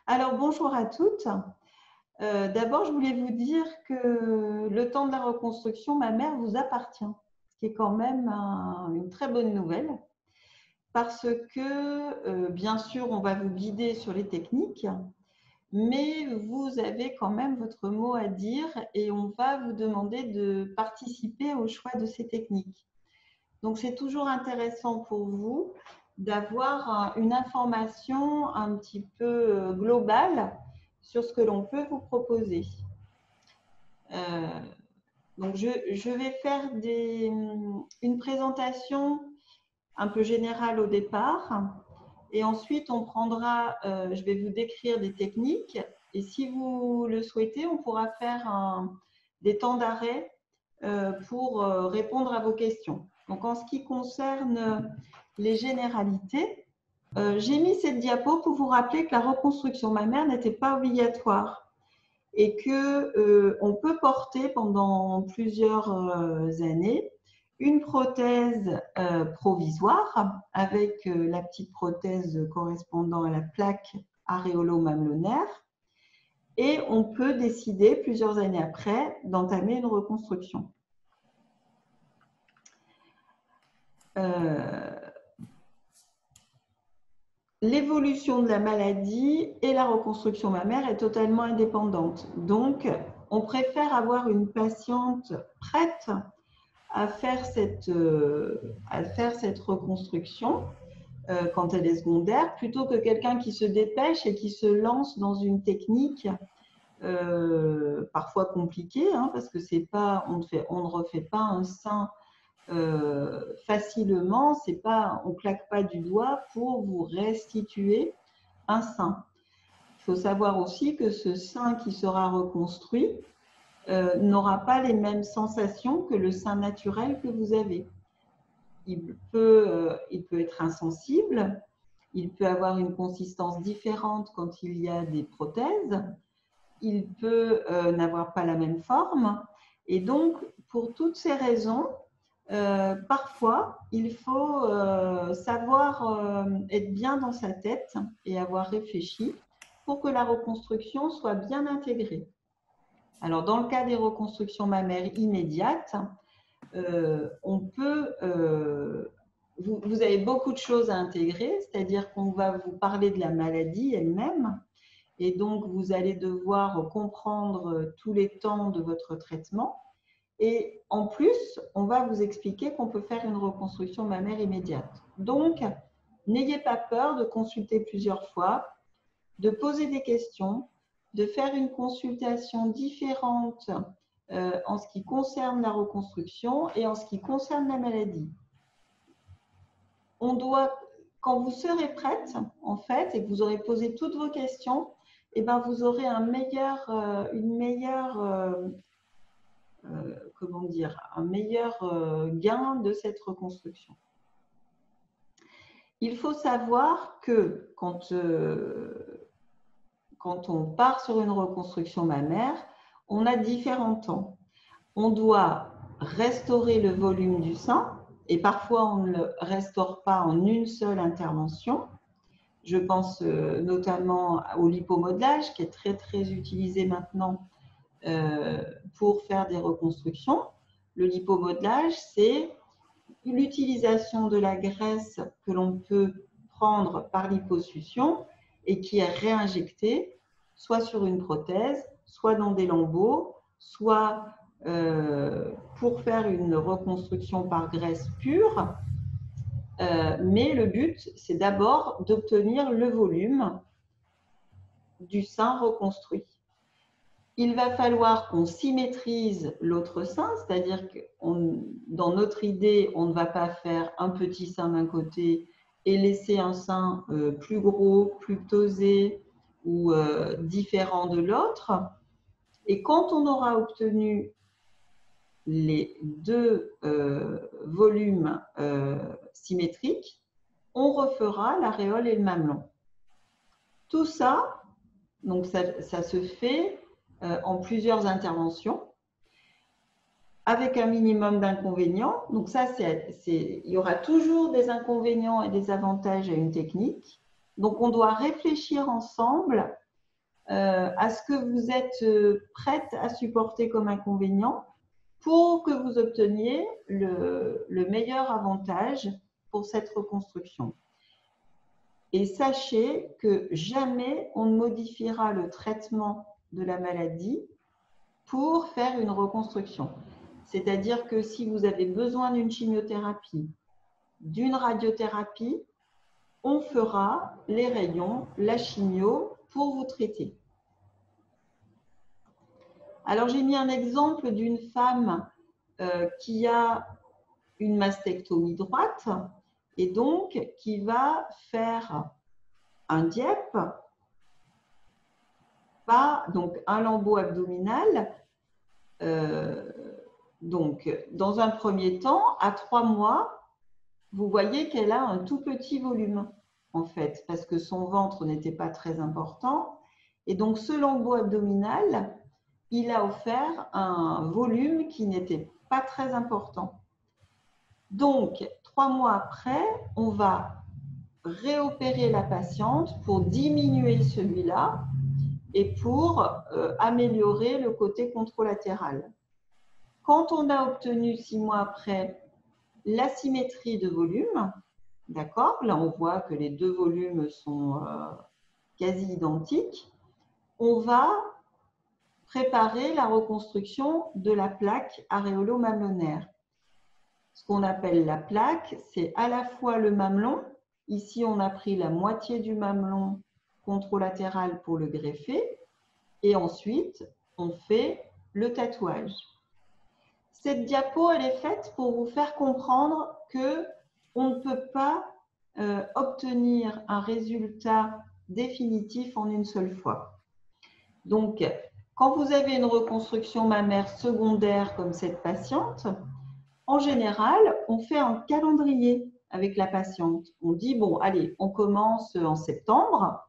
Alors, bonjour à toutes. D'abord, je voulais vous dire que le temps de la reconstruction mammaire vous appartient, ce qui est quand même une très bonne nouvelle, parce que, bien sûr, on va vous guider sur les techniques, mais vous avez quand même votre mot à dire et on va vous demander de participer au choix de ces techniques. Donc, c'est toujours intéressant pour vous d'avoir une information un petit peu globale sur ce que l'on peut vous proposer. Donc, je vais faire une présentation un peu générale au départ et ensuite on prendra, je vais vous décrire des techniques et si vous le souhaitez, on pourra faire des temps d'arrêt pour répondre à vos questions. Donc, en ce qui concerne les généralités, j'ai mis cette diapo pour vous rappeler que la reconstruction mammaire n'était pas obligatoire et qu'on peut porter pendant plusieurs années une prothèse provisoire avec la petite prothèse correspondant à la plaque aréolo-mamelonnaire et on peut décider plusieurs années après d'entamer une reconstruction. L'évolution de la maladie et la reconstruction mammaire est totalement indépendante. Donc, on préfère avoir une patiente prête à faire cette reconstruction quand elle est secondaire, plutôt que quelqu'un qui se dépêche et qui se lance dans une technique parfois compliquée, hein, parce que c'est pas, on ne refait pas un sein facilement, c'est pas, on claque pas du doigt pour vous restituer un sein. Il faut savoir aussi que ce sein qui sera reconstruit n'aura pas les mêmes sensations que le sein naturel que vous avez. Il peut être insensible, il peut avoir une consistance différente quand il y a des prothèses, il peut n'avoir pas la même forme. Et donc, pour toutes ces raisons, parfois, il faut savoir être bien dans sa tête et avoir réfléchi pour que la reconstruction soit bien intégrée. Alors, dans le cas des reconstructions mammaires immédiates, on peut, vous avez beaucoup de choses à intégrer, c'est-à-dire qu'on va vous parler de la maladie elle-même et donc vous allez devoir comprendre tous les temps de votre traitement. Et en plus, on va vous expliquer qu'on peut faire une reconstruction mammaire immédiate. Donc, n'ayez pas peur de consulter plusieurs fois, de poser des questions, de faire une consultation différente en ce qui concerne la reconstruction et en ce qui concerne la maladie. On doit, quand vous serez prête, en fait, et que vous aurez posé toutes vos questions, eh ben, vous aurez un meilleur gain de cette reconstruction. Il faut savoir que quand on part sur une reconstruction mammaire, on a différents temps. On doit restaurer le volume du sein et parfois on ne le restaure pas en une seule intervention. Je pense notamment au lipomodelage qui est très très utilisé maintenant pour faire des reconstructions. Le lipomodelage, c'est l'utilisation de la graisse que l'on peut prendre par liposuction et qui est réinjectée soit sur une prothèse, soit dans des lambeaux, soit pour faire une reconstruction par graisse pure. Mais le but, c'est d'abord d'obtenir le volume du sein reconstruit. Il va falloir qu'on symétrise l'autre sein, c'est-à-dire que dans notre idée, on ne va pas faire un petit sein d'un côté et laisser un sein plus gros, plus tosé ou différent de l'autre. Et quand on aura obtenu les deux volumes symétriques, on refera l'aréole et le mamelon. Tout ça, donc ça se fait en plusieurs interventions avec un minimum d'inconvénients. Donc ça, il y aura toujours des inconvénients et des avantages à une technique. Donc on doit réfléchir ensemble à ce que vous êtes prête à supporter comme inconvénient pour que vous obteniez le meilleur avantage pour cette reconstruction. Et sachez que jamais on ne modifiera le traitement de la maladie pour faire une reconstruction. C'est-à-dire que si vous avez besoin d'une chimiothérapie, d'une radiothérapie, on fera les rayons, la chimio pour vous traiter. Alors, j'ai mis un exemple d'une femme qui a une mastectomie droite et donc qui va faire un DIEP, donc un lambeau abdominal. Donc, dans un premier temps, à 3 mois, vous voyez qu'elle a un tout petit volume, en fait, parce que son ventre n'était pas très important. Et donc, ce lambeau abdominal, il a offert un volume qui n'était pas très important. Donc, 3 mois après, on va réopérer la patiente pour diminuer celui-là et pour améliorer le côté contralatéral. Quand on a obtenu 6 mois après la symétrie de volume, d'accord, là on voit que les deux volumes sont quasi identiques, on va préparer la reconstruction de la plaque aréolo-mamelonnaire. Ce qu'on appelle la plaque, c'est à la fois le mamelon. Ici, on a pris la moitié du mamelon contralatéral pour le greffer. Et ensuite, on fait le tatouage. Cette diapo, elle est faite pour vous faire comprendre qu'on ne peut pas obtenir un résultat définitif en une seule fois. Donc, quand vous avez une reconstruction mammaire secondaire comme cette patiente, en général, on fait un calendrier avec la patiente. On dit, bon, allez, on commence en septembre.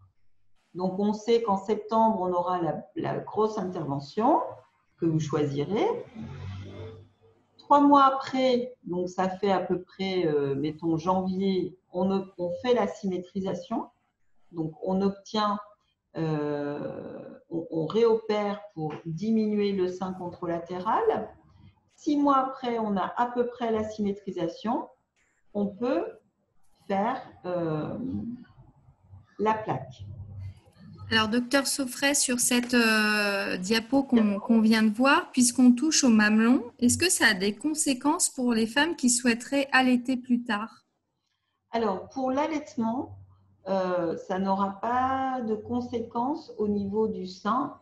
Donc, on sait qu'en septembre, on aura la grosse intervention que vous choisirez. 3 mois après, donc ça fait à peu près, mettons, janvier, on fait la symétrisation. Donc, on obtient, on réopère pour diminuer le sein contralatéral. 6 mois après, on a à peu près la symétrisation. On peut faire la plaque. Alors, docteur Saufray, sur cette diapo qu'on vient de voir, puisqu'on touche au mamelon, est-ce que ça a des conséquences pour les femmes qui souhaiteraient allaiter plus tard? Alors, pour l'allaitement, ça n'aura pas de conséquences au niveau du sein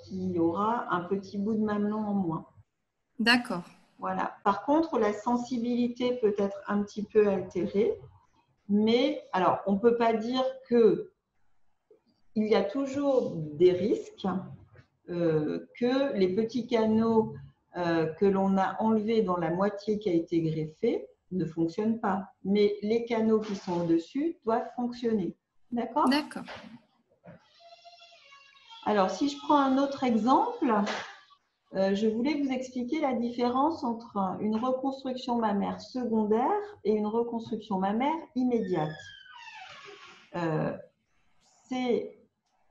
qui aura un petit bout de mamelon en moins. D'accord. Voilà. Par contre, la sensibilité peut être un petit peu altérée, mais alors, on ne peut pas dire que il y a toujours des risques que les petits canaux que l'on a enlevés dans la moitié qui a été greffée ne fonctionnent pas. Mais les canaux qui sont au-dessus doivent fonctionner. D'accord ? D'accord. Alors, si je prends un autre exemple, je voulais vous expliquer la différence entre une reconstruction mammaire secondaire et une reconstruction mammaire immédiate. C'est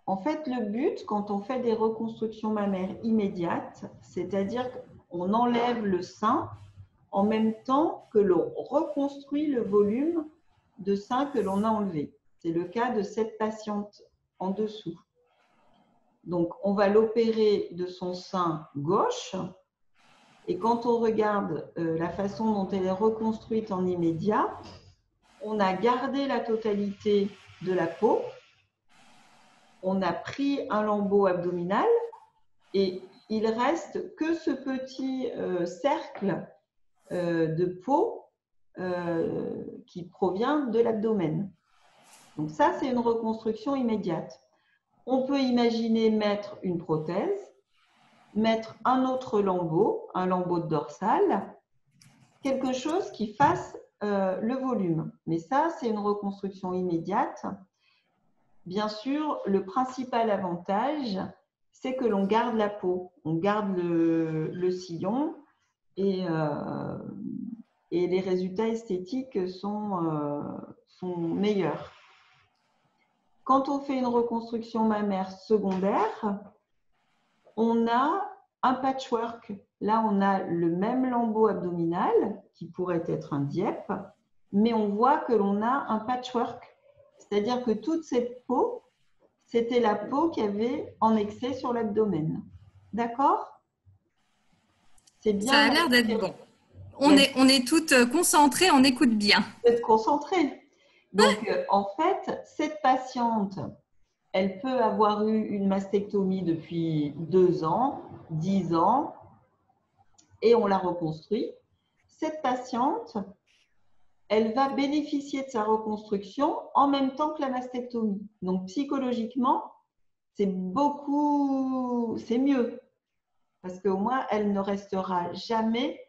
en fait le but quand on fait des reconstructions mammaires immédiates, c'est-à-dire qu'on enlève le sein en même temps que l'on reconstruit le volume de sein que l'on a enlevé. C'est le cas de cette patiente en dessous. Donc, on va l'opérer de son sein gauche. Et quand on regarde la façon dont elle est reconstruite en immédiat, on a gardé la totalité de la peau. On a pris un lambeau abdominal et il reste que ce petit cercle de peau qui provient de l'abdomen. Donc ça, c'est une reconstruction immédiate. On peut imaginer mettre une prothèse, mettre un autre lambeau, un lambeau de dorsale, quelque chose qui fasse le volume. Mais ça, c'est une reconstruction immédiate. Bien sûr, le principal avantage, c'est que l'on garde la peau, on garde le sillon et les résultats esthétiques sont meilleurs. Quand on fait une reconstruction mammaire secondaire, on a un patchwork. Là, on a le même lambeau abdominal qui pourrait être un dieppe, mais on voit que l'on a un patchwork. C'est-à-dire que toute cette peau, c'était la peau qui avait en excès sur l'abdomen. D'accord? C'est Ça bien. a l'air d'être bon. On est toutes concentrées, on écoute bien. Vous êtes concentrés. Donc, en fait, cette patiente, elle peut avoir eu une mastectomie depuis 2 ans, 10 ans, et on la reconstruit. Cette patiente, elle va bénéficier de sa reconstruction en même temps que la mastectomie. Donc, psychologiquement, c'est mieux. Parce qu'au moins, elle ne restera jamais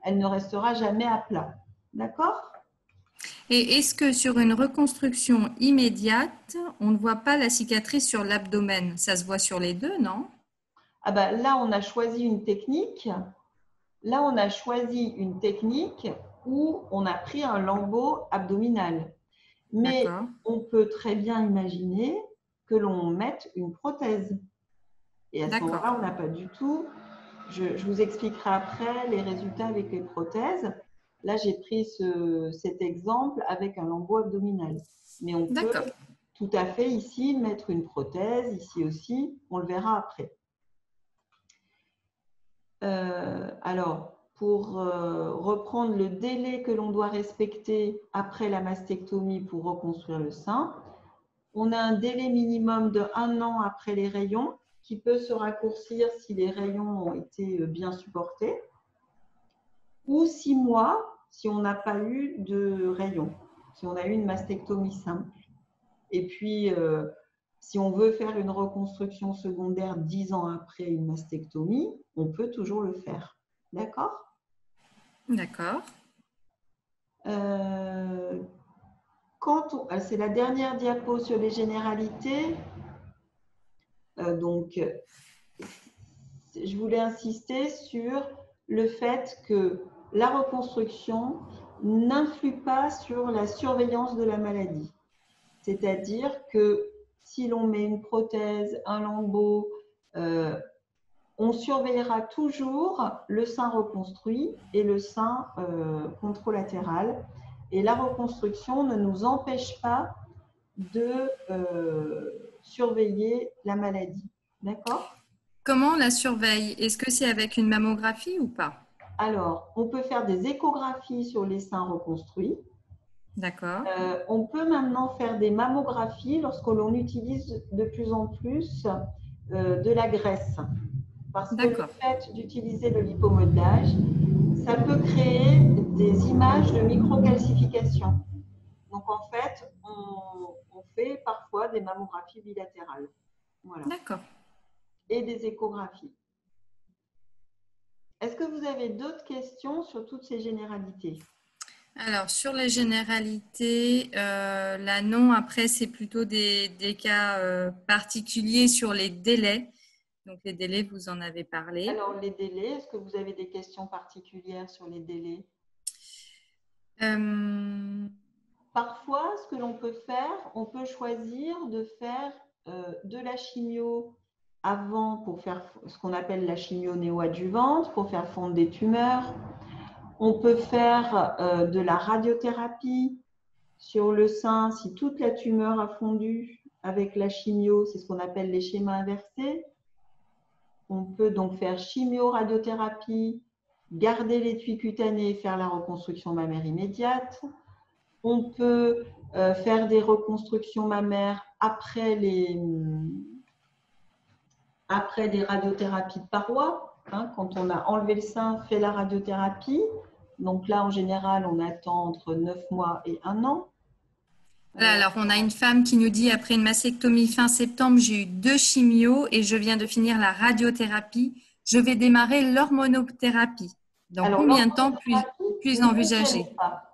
elle ne restera jamais à plat. D'accord? Et est-ce que sur une reconstruction immédiate, on ne voit pas la cicatrice sur l'abdomen? Ça se voit sur les deux, non? Ah ben, là, on a choisi une technique. Là, on a choisi une technique où on a pris un lambeau abdominal. Mais on peut très bien imaginer que l'on mette une prothèse. Et à ce moment-là, on n'a pas du tout… Je vous expliquerai après les résultats avec les prothèses. Là, j'ai pris cet exemple avec un lambeau abdominal. Mais on peut tout à fait ici mettre une prothèse, ici aussi, on le verra après. Alors, pour reprendre le délai que l'on doit respecter après la mastectomie pour reconstruire le sein, on a un délai minimum de 1 an après les rayons qui peut se raccourcir si les rayons ont été bien supportés, ou 6 mois si on n'a pas eu de rayons, si on a eu une mastectomie simple. Et puis, si on veut faire une reconstruction secondaire 10 ans après une mastectomie, on peut toujours le faire. D'accord? D'accord. C'est la dernière diapo sur les généralités. Donc, je voulais insister sur le fait que la reconstruction n'influe pas sur la surveillance de la maladie. C'est-à-dire que si l'on met une prothèse, un lambeau, on surveillera toujours le sein reconstruit et le sein contralatéral. Et la reconstruction ne nous empêche pas de surveiller la maladie. D'accord ? Comment on la surveille? Est-ce que c'est avec une mammographie ou pas? Alors, on peut faire des échographies sur les seins reconstruits. D'accord. On peut maintenant faire des mammographies lorsque l'on utilise de plus en plus de la graisse. Parce que le fait d'utiliser le lipomodelage, ça peut créer des images de microcalcification. Donc, en fait, on fait parfois des mammographies bilatérales. Voilà. D'accord. Et des échographies. Est-ce que vous avez d'autres questions sur toutes ces généralités? Alors, sur les généralités, là, non. Après, c'est plutôt des cas particuliers sur les délais. Donc, les délais, vous en avez parlé. Alors, les délais, est-ce que vous avez des questions particulières sur les délais? Parfois, ce que l'on peut faire, on peut choisir de faire de la chimio avant pour faire ce qu'on appelle la chimio néoadjuvante, pour faire fondre des tumeurs. On peut faire de la radiothérapie sur le sein si toute la tumeur a fondu avec la chimio, c'est ce qu'on appelle les schémas inversés. On peut donc faire chimio-radiothérapie, garder l'étui cutané et faire la reconstruction mammaire immédiate. On peut faire des reconstructions mammaires après des radiothérapies de parois. Quand on a enlevé le sein, fait la radiothérapie. Donc là, en général, on attend entre 9 mois et 1 an. Alors, on a une femme qui nous dit, après une mastectomie fin septembre, j'ai eu 2 chimios et je viens de finir la radiothérapie. Je vais démarrer l'hormonothérapie. Dans combien de temps puis-je envisager?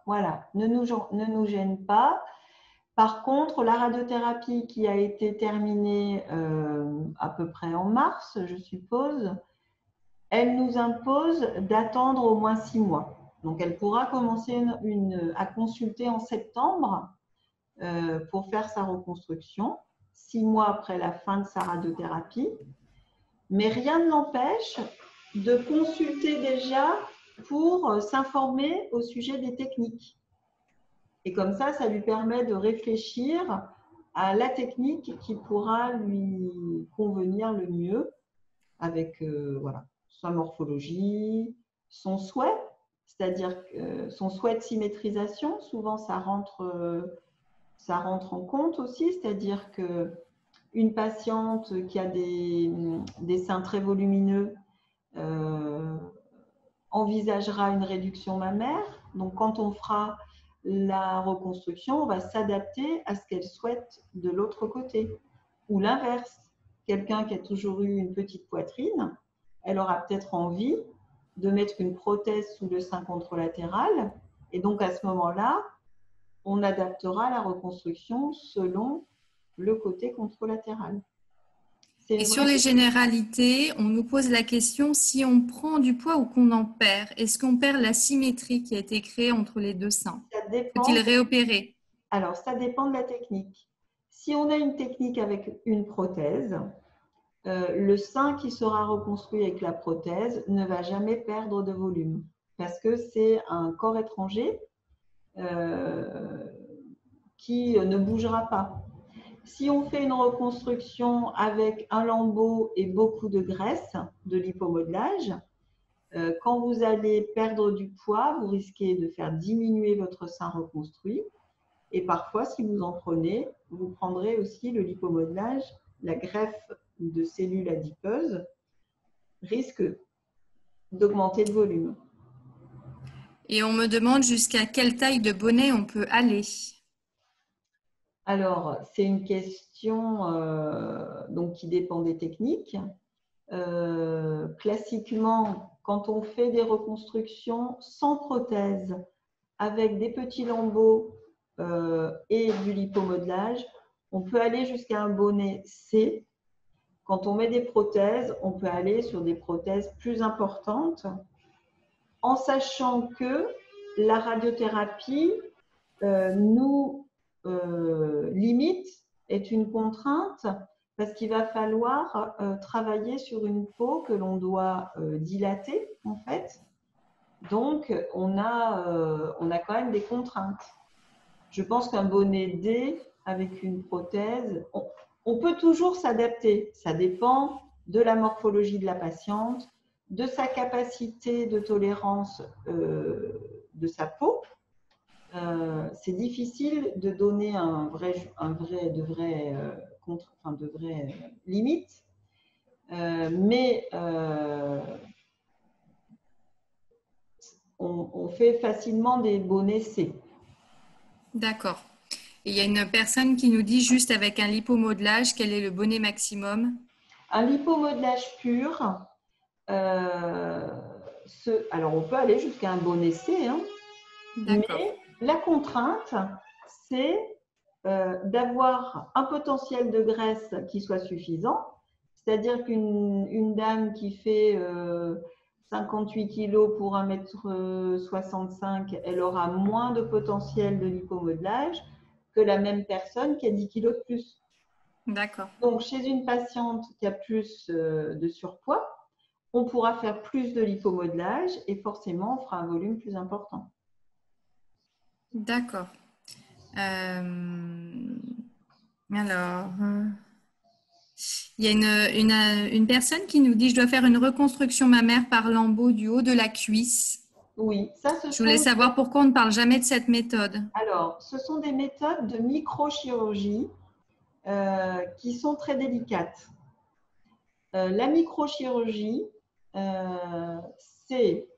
Voilà, ne nous gêne pas. Par contre, la radiothérapie qui a été terminée à peu près en mars, je suppose, elle nous impose d'attendre au moins 6 mois. Donc, elle pourra commencer à consulter en septembre pour faire sa reconstruction, 6 mois après la fin de sa radiothérapie. Mais rien ne l'empêche de consulter déjà pour s'informer au sujet des techniques. Et comme ça lui permet de réfléchir à la technique qui pourra lui convenir le mieux avec voilà, sa morphologie, son souhait, c'est-à-dire son souhait de symétrisation. Souvent, ça rentre en compte aussi, c'est-à-dire qu'une patiente qui a des seins très volumineux envisagera une réduction mammaire. Donc, quand on fera la reconstruction, on va s'adapter à ce qu'elle souhaite de l'autre côté. Ou l'inverse, quelqu'un qui a toujours eu une petite poitrine, elle aura peut-être envie de mettre une prothèse sous le sein contralatéral. Et donc, à ce moment-là, on adaptera la reconstruction selon le côté contralatéral. Et sur les généralités, on nous pose la question si on prend du poids ou qu'on en perd. Est-ce qu'on perd la symétrie qui a été créée entre les deux seins? Faut-il réopérer? Alors, ça dépend de la technique. Si on a une technique avec une prothèse, le sein qui sera reconstruit avec la prothèse ne va jamais perdre de volume parce que c'est un corps étranger qui ne bougera pas. Si on fait une reconstruction avec un lambeau et beaucoup de graisse, de lipomodelage, quand vous allez perdre du poids, vous risquez de faire diminuer votre sein reconstruit. Et parfois, si vous en prenez, vous prendrez aussi le lipomodelage, la greffe de cellules adipeuses risque d'augmenter de volume. Et on me demande jusqu'à quelle taille de bonnet on peut aller. Alors, c'est une question donc, qui dépend des techniques. Classiquement, quand on fait des reconstructions sans prothèse, avec des petits lambeaux et du lipomodelage, on peut aller jusqu'à un bonnet C. Quand on met des prothèses, on peut aller sur des prothèses plus importantes, en sachant que la radiothérapie nous limite, est une contrainte, parce qu'il va falloir travailler sur une peau que l'on doit dilater, en fait. Donc, on a quand même des contraintes. Je pense qu'un bonnet D avec une prothèse, on peut toujours s'adapter. Ça dépend de la morphologie de la patiente, de sa capacité de tolérance de sa peau. C'est difficile de donner de vraies limites, mais on fait facilement des bonnets C. D'accord. Et il y a une personne qui nous dit juste avec un lipomodelage, quel est le bonnet maximum? Un lipomodelage pur, alors on peut aller jusqu'à un bonnet C, hein, mais la contrainte, c'est d'avoir un potentiel de graisse qui soit suffisant. C'est-à-dire qu'une dame qui fait 58 kg pour 1,65 m, elle aura moins de potentiel de lipomodelage que la même personne qui a 10 kg de plus. D'accord. Donc, chez une patiente qui a plus de surpoids, on pourra faire plus de lipomodelage et forcément, on fera un volume plus important. D'accord. Alors, il y a une personne qui nous dit « Je dois faire une reconstruction mammaire par lambeau du haut de la cuisse ». Oui, ça, je voulais savoir pourquoi on ne parle jamais de cette méthode. Alors, ce sont des méthodes de microchirurgie qui sont très délicates. La microchirurgie, c'est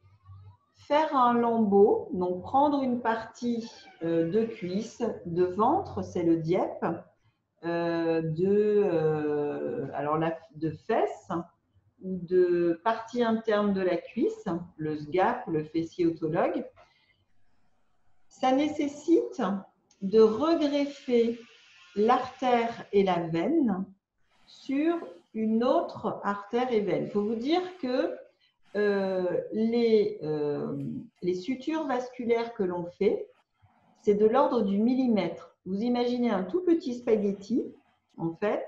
faire un lambeau, donc prendre une partie de cuisse, de ventre, c'est le dieppe, de fesses ou de partie interne de la cuisse, le SGAP, le fessier autologue. Ça nécessite de regreffer l'artère et la veine sur une autre artère et veine. Il faut vous dire que les sutures vasculaires que l'on fait, c'est de l'ordre du millimètre. Vous imaginez un tout petit spaghetti, en fait,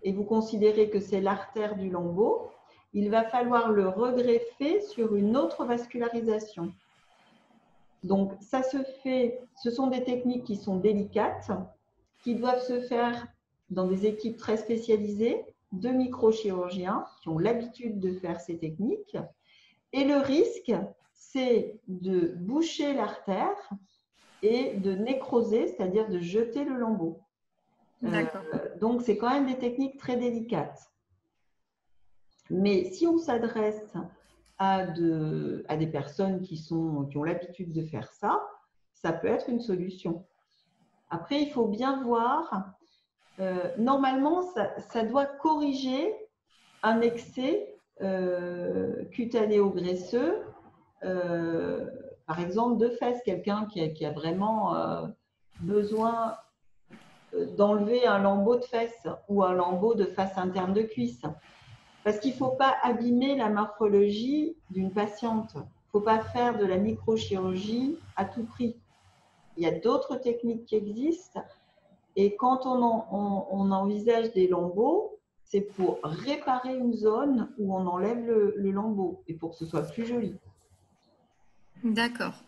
et vous considérez que c'est l'artère du lambeau. Il va falloir le regreffer sur une autre vascularisation. Donc, ça se fait, ce sont des techniques qui sont délicates, qui doivent se faire dans des équipes très spécialisées de microchirurgiens qui ont l'habitude de faire ces techniques. Et le risque, c'est de boucher l'artère et de nécroser, c'est-à-dire de jeter le lambeau. Donc, c'est quand même des techniques très délicates. Mais si on s'adresse à des personnes qui ont l'habitude de faire ça, ça peut être une solution. Après, il faut bien voir, normalement, ça doit corriger un excès cutanéo-graisseux, par exemple de fesses, quelqu'un qui a vraiment besoin d'enlever un lambeau de fesses ou un lambeau de face interne de cuisse. Parce qu'il ne faut pas abîmer la morphologie d'une patiente. Il ne faut pas faire de la microchirurgie à tout prix. Il y a d'autres techniques qui existent. Et quand on envisage des lambeaux, c'est pour réparer une zone où on enlève le lambeau et pour que ce soit plus joli. D'accord.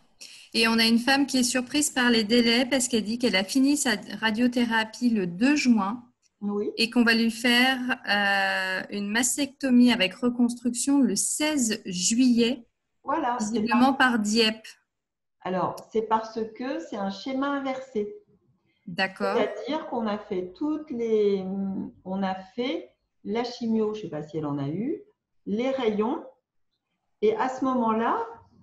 Et on a une femme qui est surprise par les délais parce qu'elle dit qu'elle a fini sa radiothérapie le 2 juin. Oui. Et qu'on va lui faire une mastectomie avec reconstruction le 16 juillet, voilà, visiblement par Dieppe. Alors, c'est parce que c'est un schéma inversé. D'accord. C'est-à-dire qu'on a fait on a fait la chimio, je ne sais pas si elle en a eu, les rayons, et à ce moment-là,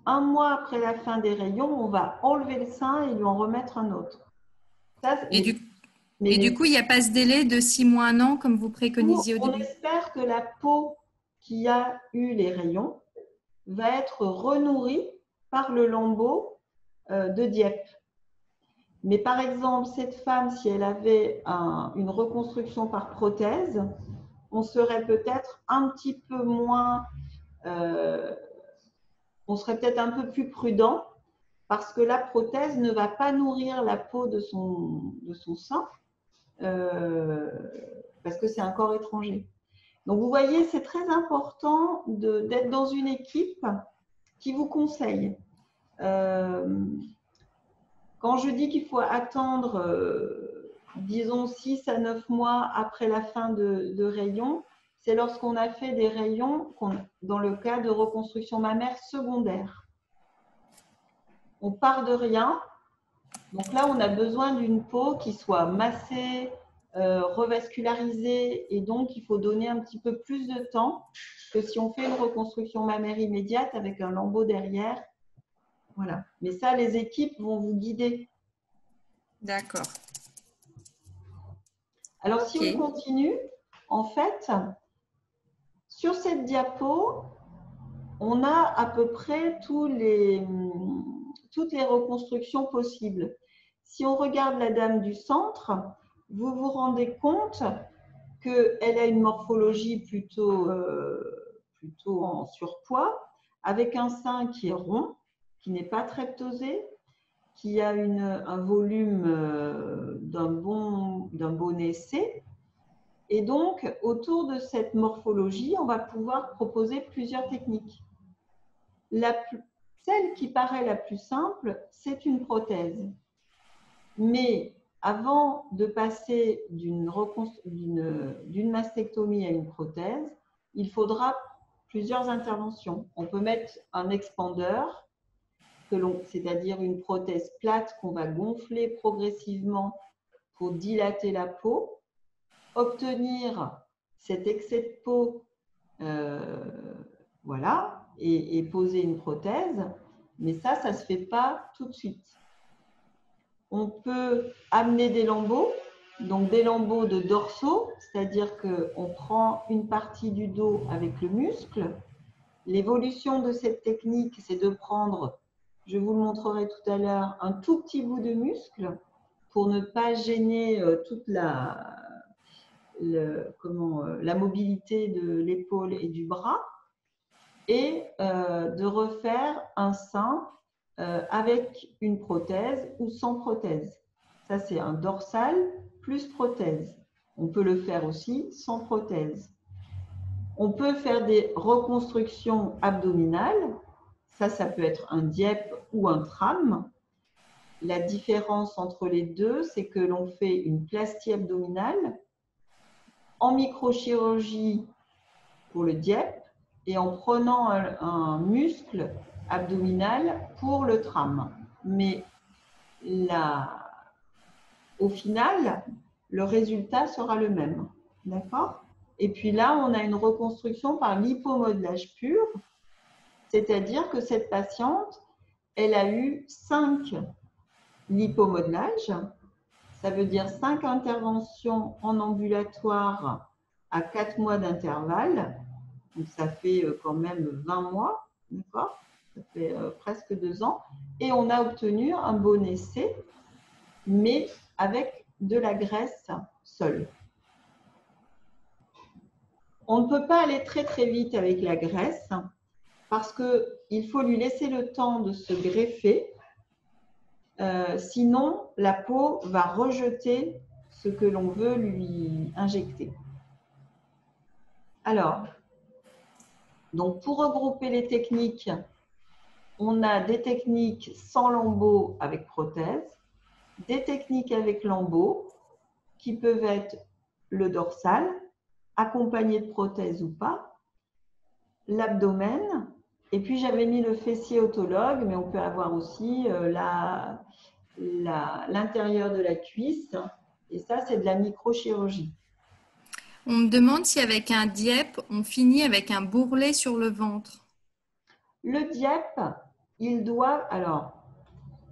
un mois après la fin des rayons, on va enlever le sein et lui en remettre un autre. Ça, du coup, il n'y a pas ce délai de 6 mois, 1 an, comme vous préconisiez au début. On espère que la peau qui a eu les rayons va être renourrie par le lambeau de Dieppe. Mais par exemple, cette femme, si elle avait une reconstruction par prothèse, on serait peut-être un petit peu moins, on serait peut-être un peu plus prudent parce que la prothèse ne va pas nourrir la peau de son sein parce que c'est un corps étranger. Donc vous voyez, c'est très important d'être dans une équipe qui vous conseille. Quand je dis qu'il faut attendre, disons, 6 à 9 mois après la fin de rayons, c'est lorsqu'on a fait des rayons dans le cas de reconstruction mammaire secondaire. On part de rien. Donc là, on a besoin d'une peau qui soit massée, revascularisée, et donc il faut donner un petit peu plus de temps que si on fait une reconstruction mammaire immédiate avec un lambeau derrière. Voilà. Mais ça, les équipes vont vous guider. D'accord. Alors, si on continue, en fait, sur cette diapo, on a à peu près toutes les reconstructions possibles. Si on regarde la dame du centre, vous vous rendez compte qu'elle a une morphologie plutôt en surpoids, avec un sein qui est rond, qui n'est pas très ptosé, qui a un volume d'un bon essai. Et donc, autour de cette morphologie, on va pouvoir proposer plusieurs techniques. Celle qui paraît la plus simple, c'est une prothèse. Mais avant de passer d'une mastectomie à une prothèse, il faudra plusieurs interventions. On peut mettre un expandeur, c'est-à-dire une prothèse plate qu'on va gonfler progressivement pour dilater la peau, obtenir cet excès de peau, voilà, et poser une prothèse. Mais ça ne se fait pas tout de suite. On peut amener des lambeaux, donc des lambeaux de dorsaux, c'est-à-dire qu'on prend une partie du dos avec le muscle. L'évolution de cette technique, c'est de prendre, je vous le montrerai tout à l'heure, un tout petit bout de muscle pour ne pas gêner toute la mobilité de l'épaule et du bras. et de refaire un sein avec une prothèse ou sans prothèse. Ça, c'est un dorsal plus prothèse. On peut le faire aussi sans prothèse. On peut faire des reconstructions abdominales. Ça peut être un DIEP ou un TRAM. La différence entre les deux, c'est que l'on fait une plastie abdominale en microchirurgie pour le DIEP et en prenant un muscle abdominal pour le TRAM. Mais au final, le résultat sera le même. D'accord ? Et puis là, on a une reconstruction par lipomodelage pur, c'est-à-dire que cette patiente, elle a eu 5 lipomodelages. Ça veut dire 5 interventions en ambulatoire à 4 mois d'intervalle. Donc, ça fait quand même 20 mois, d'accord ? Ça fait presque 2 ans. Et on a obtenu un bon essai, mais avec de la graisse seule. On ne peut pas aller très très vite avec la graisse parce qu'il faut lui laisser le temps de se greffer. Sinon, la peau va rejeter ce que l'on veut lui injecter. Alors, donc pour regrouper les techniques, on a des techniques sans lambeaux avec prothèse, des techniques avec lambeaux qui peuvent être le dorsal, accompagné de prothèse ou pas, l'abdomen, et puis j'avais mis le fessier autologue, mais on peut avoir aussi l'intérieur de la cuisse, et ça c'est de la microchirurgie. On me demande si avec un DIEP, on finit avec un bourrelet sur le ventre. Le DIEP, il doit, alors,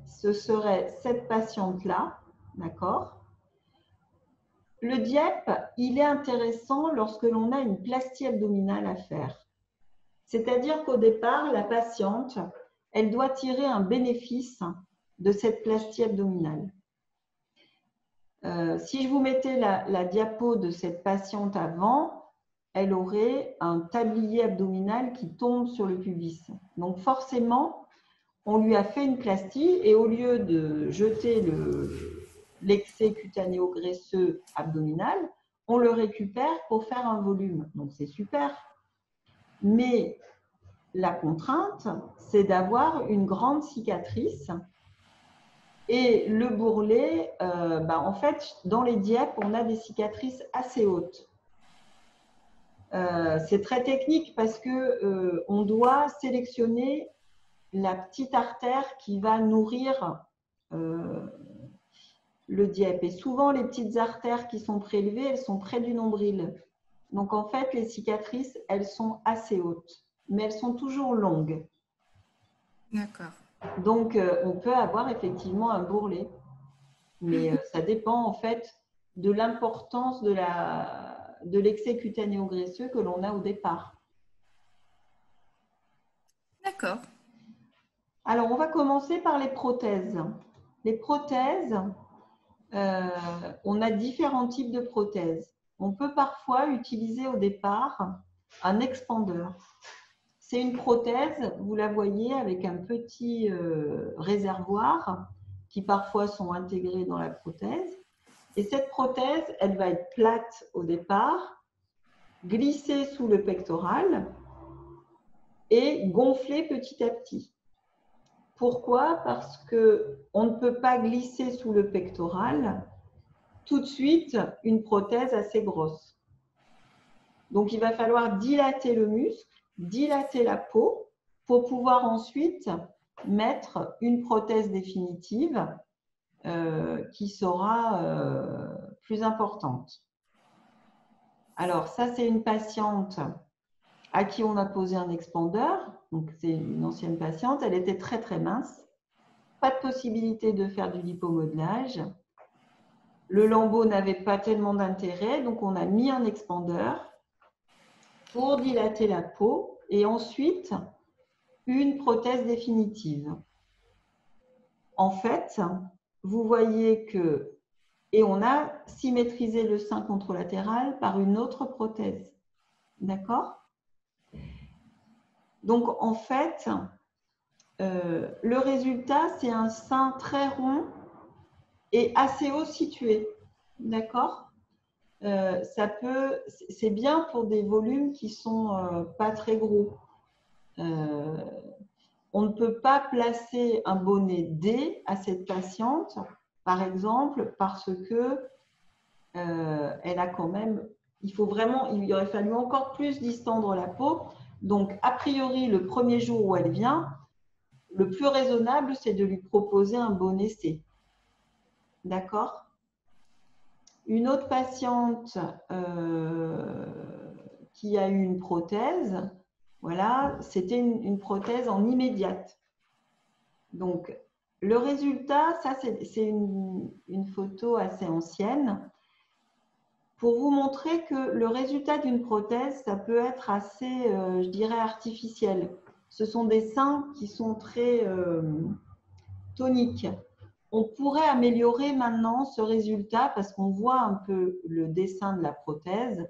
ce serait cette patiente-là, d'accord ? Le DIEP, il est intéressant lorsque l'on a une plastie abdominale à faire. C'est-à-dire qu'au départ, la patiente, elle doit tirer un bénéfice de cette plastie abdominale. Si je vous mettais la diapo de cette patiente avant, elle aurait un tablier abdominal qui tombe sur le pubis. Donc forcément, on lui a fait une plastie et au lieu de jeter l'excès cutanéo-graisseux abdominal, on le récupère pour faire un volume. Donc c'est super. Mais la contrainte, c'est d'avoir une grande cicatrice. Et le bourrelet, en fait, dans les DIEP, on a des cicatrices assez hautes. C'est très technique parce qu'on doit sélectionner la petite artère qui va nourrir le DIEP. Et souvent, les petites artères qui sont prélevées, elles sont près du nombril. Donc, en fait, les cicatrices, elles sont assez hautes, mais elles sont toujours longues. D'accord. Donc, on peut avoir effectivement un bourrelet. Mais ça dépend en fait de l'importance de l'excès cutanéo-graisseux que l'on a au départ. D'accord. Alors, on va commencer par les prothèses. Les prothèses, on a différents types de prothèses. On peut parfois utiliser au départ un expandeur. C'est une prothèse, vous la voyez, avec un petit réservoir qui parfois sont intégrés dans la prothèse. Et cette prothèse, elle va être plate au départ, glisser sous le pectoral et gonfler petit à petit. Pourquoi ? Parce qu'on ne peut pas glisser sous le pectoral tout de suite une prothèse assez grosse. Donc, il va falloir dilater le muscle, dilater la peau pour pouvoir ensuite mettre une prothèse définitive qui sera plus importante. Alors, ça, c'est une patiente à qui on a posé un expandeur. Donc, c'est une ancienne patiente. Elle était très, très mince. Pas de possibilité de faire du lipomodelage. Le lambeau n'avait pas tellement d'intérêt. Donc, on a mis un expandeur pour dilater la peau et ensuite une prothèse définitive. En fait, vous voyez que et on a symétrisé le sein contralatéral par une autre prothèse. D'accord ? Donc, en fait, le résultat, c'est un sein très rond et assez haut situé. D'accord? C'est bien pour des volumes qui sont pas très gros. On ne peut pas placer un bonnet D à cette patiente, par exemple, parce que elle a quand même, il aurait fallu encore plus distendre la peau. Donc, a priori, le premier jour où elle vient, le plus raisonnable, c'est de lui proposer un bonnet C. D'accord? Une autre patiente qui a eu une prothèse, voilà, c'était une prothèse en immédiate. Donc, le résultat, ça c'est une photo assez ancienne pour vous montrer que le résultat d'une prothèse, ça peut être assez, je dirais, artificiel. Ce sont des seins qui sont très toniques. On pourrait améliorer maintenant ce résultat parce qu'on voit un peu le dessin de la prothèse.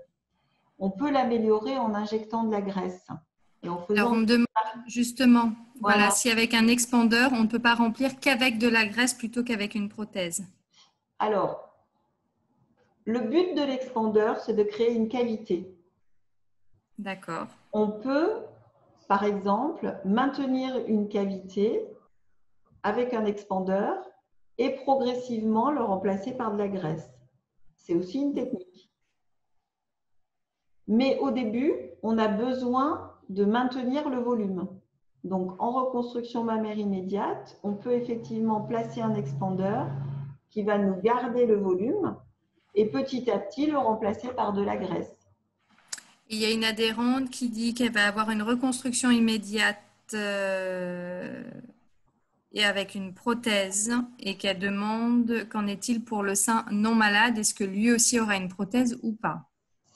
On peut l'améliorer en injectant de la graisse. Et en faisant... Alors, on me demande justement, voilà, si avec un expandeur, on ne peut pas remplir qu'avec de la graisse plutôt qu'avec une prothèse. Alors, le but de l'expandeur, c'est de créer une cavité. D'accord. On peut, par exemple, maintenir une cavité avec un expandeur et progressivement le remplacer par de la graisse. C'est aussi une technique. Mais au début, on a besoin de maintenir le volume. Donc, en reconstruction mammaire immédiate, on peut effectivement placer un expandeur qui va nous garder le volume et petit à petit le remplacer par de la graisse. Il y a une adhérente qui dit qu'elle va avoir une reconstruction immédiate et avec une prothèse et qu'elle demande qu'en est-il pour le sein non malade, est-ce que lui aussi aura une prothèse ou pas?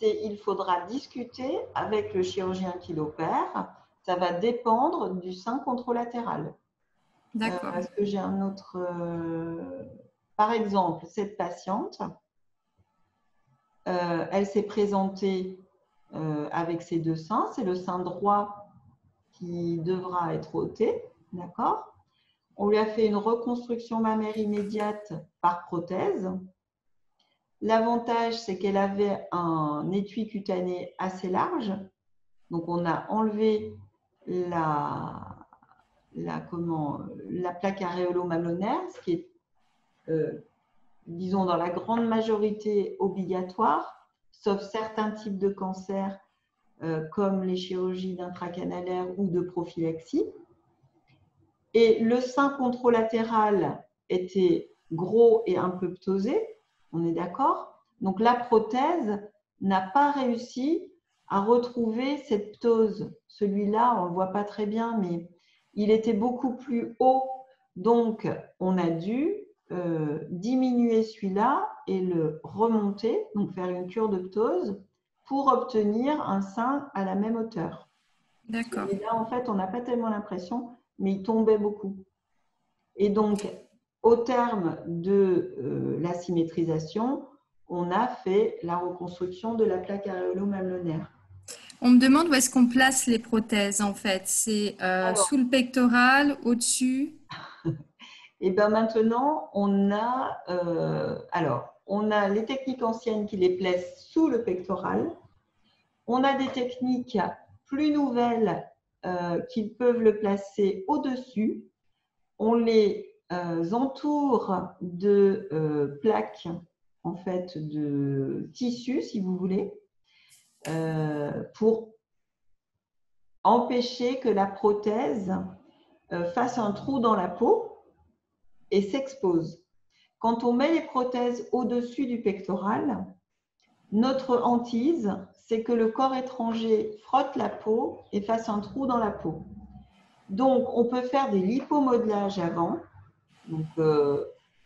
Il faudra discuter avec le chirurgien qui l'opère. Ça va dépendre du sein contralatéral. D'accord. Est-ce que j'ai un autre… Par exemple, cette patiente, elle s'est présentée avec ses deux seins. C'est le sein droit qui devra être ôté. D'accord? On lui a fait une reconstruction mammaire immédiate par prothèse. L'avantage, c'est qu'elle avait un étui cutané assez large. Donc, on a enlevé la plaque aréolo-mamelonnaire, ce qui est, disons, dans la grande majorité obligatoire, sauf certains types de cancers comme les chirurgies d'intracanalaire ou de prophylaxie. Et le sein contralatéral était gros et un peu ptosé, on est d'accord? Donc la prothèse n'a pas réussi à retrouver cette ptose. Celui-là, on ne le voit pas très bien, mais il était beaucoup plus haut. Donc, on a dû diminuer celui-là et le remonter, donc faire une cure de ptose pour obtenir un sein à la même hauteur. D'accord. Celui-là, en fait, on n'a pas tellement l'impression, mais il tombait beaucoup. Et donc, au terme de la symétrisation, on a fait la reconstruction de la plaque aréolo-mamelonnaire. On me demande où est-ce qu'on place les prothèses en fait. C'est sous le pectoral, au-dessus? Et bien maintenant, on a les techniques anciennes qui les placent sous le pectoral. On a des techniques plus nouvelles qui peuvent le placer au-dessus. On les entoure de plaques, en fait, de tissu, si vous voulez, pour empêcher que la prothèse fasse un trou dans la peau et s'expose. Quand on met les prothèses au-dessus du pectoral, notre hantise, c'est que le corps étranger frotte la peau et fasse un trou dans la peau. Donc, on peut faire des lipomodelages avant. Donc,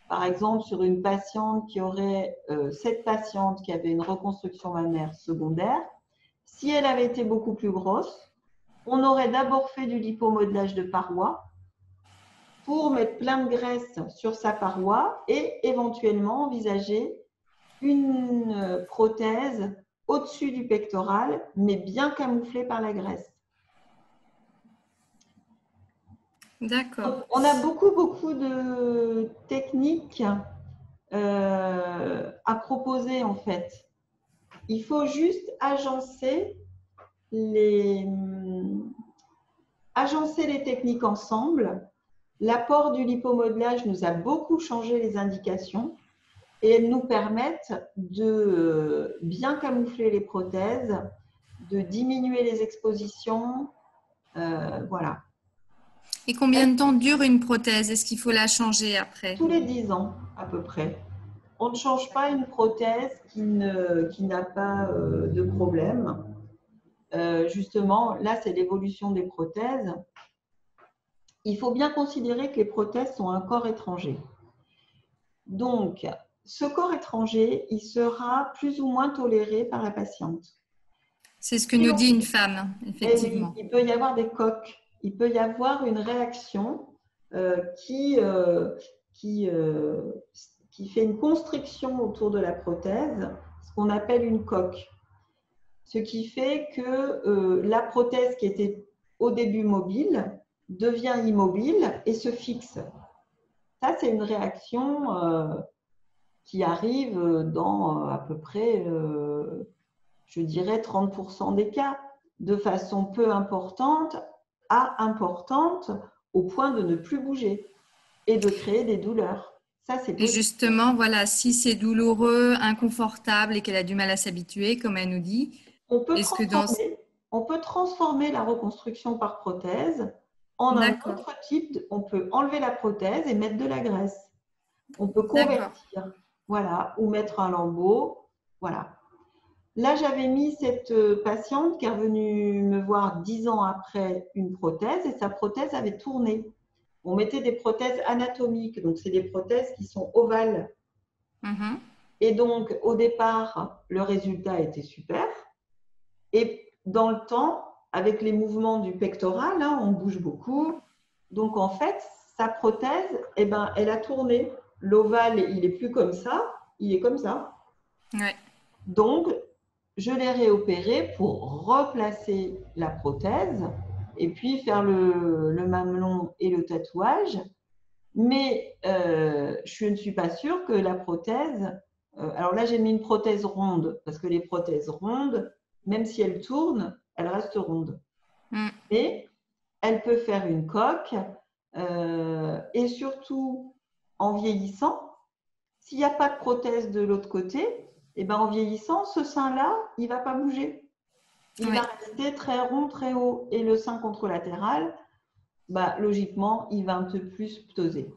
par exemple, sur une patiente qui aurait, cette patiente qui avait une reconstruction mammaire secondaire, si elle avait été beaucoup plus grosse, on aurait d'abord fait du lipomodelage de paroi pour mettre plein de graisse sur sa paroi et éventuellement envisager une prothèse au-dessus du pectoral, mais bien camouflée par la graisse. D'accord. On a beaucoup de techniques à proposer en fait. Il faut juste agencer les techniques ensemble. L'apport du lipomodelage nous a beaucoup changé les indications et elles nous permettent de bien camoufler les prothèses, de diminuer les expositions. Voilà. Et combien de temps dure une prothèse? Est-ce qu'il faut la changer après? Tous les 10 ans à peu près. On ne change pas une prothèse qui n'a pas de problème. Justement, là, c'est l'évolution des prothèses. Il faut bien considérer que les prothèses sont un corps étranger. Donc, ce corps étranger, il sera plus ou moins toléré par la patiente. C'est ce que nous dit une femme, effectivement. Il peut y avoir des coques. Il peut y avoir une réaction qui fait une constriction autour de la prothèse, ce qu'on appelle une coque. Ce qui fait que la prothèse qui était au début mobile devient immobile et se fixe. Ça, c'est une réaction qui arrive dans à peu près, je dirais, 30% des cas, de façon peu importante à importante au point de ne plus bouger et de créer des douleurs. Ça, c'est Et possible. justement, voilà, si c'est douloureux, inconfortable et qu'elle a du mal à s'habituer, comme elle nous dit, On peut transformer la reconstruction par prothèse en un autre type. On peut enlever la prothèse et mettre de la graisse. On peut convertir, voilà, ou mettre un lambeau, voilà. Là, j'avais mis cette patiente qui est revenue me voir 10 ans après une prothèse et sa prothèse avait tourné. On mettait des prothèses anatomiques, donc c'est des prothèses qui sont ovales. Et donc, au départ, le résultat était super. Et dans le temps, avec les mouvements du pectoral, hein, on bouge beaucoup. Donc, en fait, sa prothèse, eh ben, elle a tourné. L'ovale, il n'est plus comme ça, il est comme ça. Ouais. Donc, je l'ai réopéré pour replacer la prothèse et puis faire le mamelon et le tatouage. Mais je ne suis pas sûre que la prothèse… alors là, j'ai mis une prothèse ronde parce que les prothèses rondes, même si elles tournent, elles restent rondes. Mais elle peut faire une coque et surtout, en vieillissant, s'il n'y a pas de prothèse de l'autre côté, eh ben, en vieillissant, ce sein-là, il ne va pas bouger. Il va rester très rond, très haut. Et le sein contralatéral, bah, logiquement, il va un peu plus ptoser.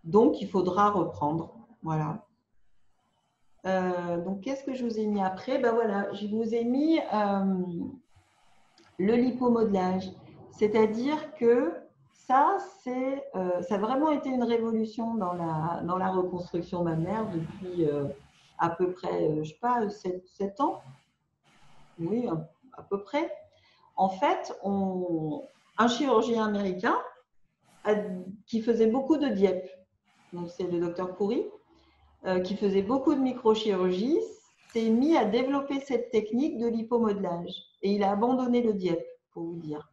Donc, il faudra reprendre. Voilà. Donc, qu'est-ce que je vous ai mis après? Ben voilà, je vous ai mis le lipomodelage. C'est-à-dire que ça a vraiment été une révolution dans la reconstruction mammaire depuis à peu près, je ne sais pas, 7 ans. Oui, à peu près. En fait, un chirurgien américain qui faisait beaucoup de Dieppe, donc c'est le docteur Coury, qui faisait beaucoup de microchirurgie, s'est mis à développer cette technique de lipomodelage. Et il a abandonné le Dieppe, pour vous dire.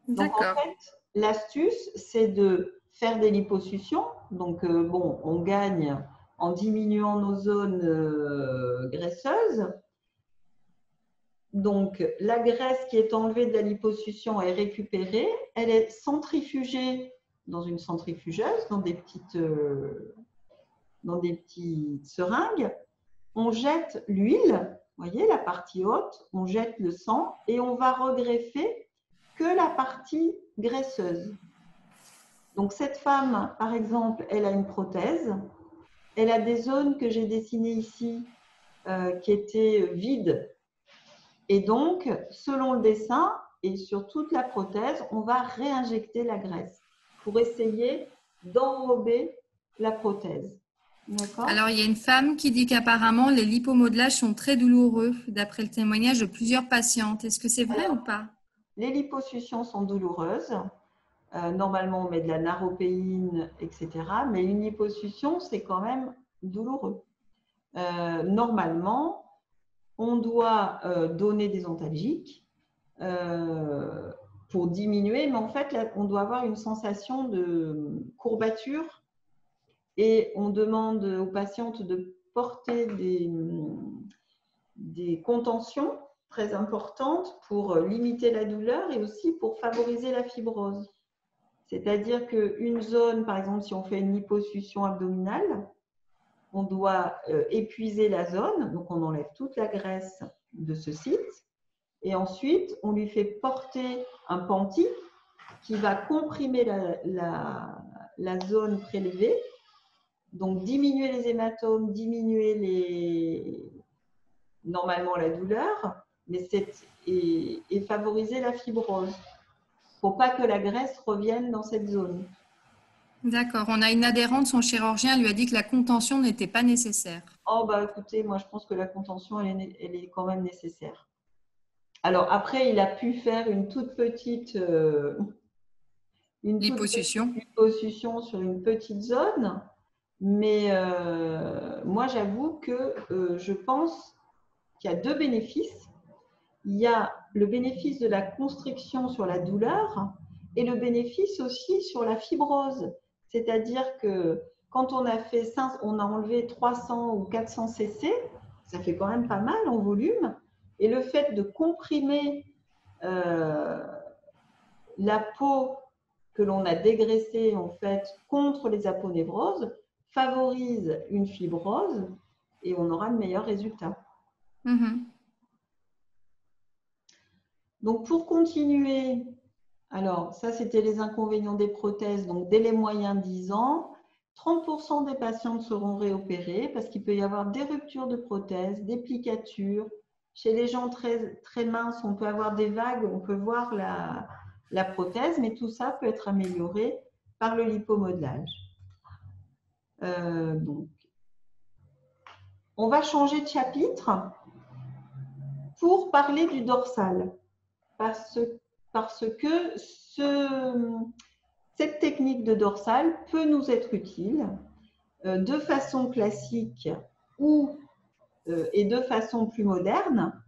Donc, en fait, l'astuce, c'est de faire des liposuctions. Donc, bon, on gagne en diminuant nos zones graisseuses. Donc, la graisse qui est enlevée de la liposuction est récupérée. Elle est centrifugée dans une centrifugeuse, dans des petites seringues. On jette l'huile, vous voyez, la partie haute, on jette le sang et on va regreffer que la partie graisseuse. Donc, cette femme, par exemple, elle a une prothèse. Elle a des zones que j'ai dessinées ici qui étaient vides. Et donc, selon le dessin et sur toute la prothèse, on va réinjecter la graisse pour essayer d'enrober la prothèse. Alors, il y a une femme qui dit qu'apparemment, les lipomodelages sont très douloureux, d'après le témoignage de plusieurs patientes. Est-ce que c'est vrai ou pas? Les liposuctions sont douloureuses. Normalement, on met de la naropéine, etc. Mais une liposuction, c'est quand même douloureux. Normalement, on doit donner des antalgiques. pour diminuer, mais en fait, là, on doit avoir une sensation de courbature et on demande aux patientes de porter des contentions très importantes pour limiter la douleur et aussi pour favoriser la fibrose. C'est-à-dire qu'une zone, par exemple, si on fait une liposuction abdominale, on doit épuiser la zone, donc on enlève toute la graisse de ce site et ensuite on lui fait porter un panty qui va comprimer la zone prélevée, donc diminuer les hématomes, diminuer normalement la douleur, mais et favoriser la fibrose. Pour pas que la graisse revienne dans cette zone. D'accord. On a une adhérente, son chirurgien lui a dit que la contention n'était pas nécessaire. Oh, bah écoutez, moi je pense que la contention, elle est quand même nécessaire. Alors après, il a pu faire une toute petite Liposuction. Liposuction sur une petite zone, mais moi j'avoue que je pense qu'il y a deux bénéfices. Il y a le bénéfice de la constriction sur la douleur et le bénéfice aussi sur la fibrose. C'est-à-dire que quand on a enlevé 300 ou 400 cc, ça fait quand même pas mal en volume. Et le fait de comprimer la peau que l'on a dégraissée en fait contre les aponevroses favorise une fibrose et on aura de meilleurs résultats. Donc, pour continuer, alors ça, c'était les inconvénients des prothèses. Donc, dès les moyens 10 ans, 30% des patientes seront réopérées parce qu'il peut y avoir des ruptures de prothèses, des plicatures. Chez les gens très, très minces, on peut avoir des vagues, on peut voir la prothèse, mais tout ça peut être amélioré par le lipomodelage. Donc, on va changer de chapitre pour parler du dorsal. Parce que cette technique de dorsal peut nous être utile de façon classique et de façon plus moderne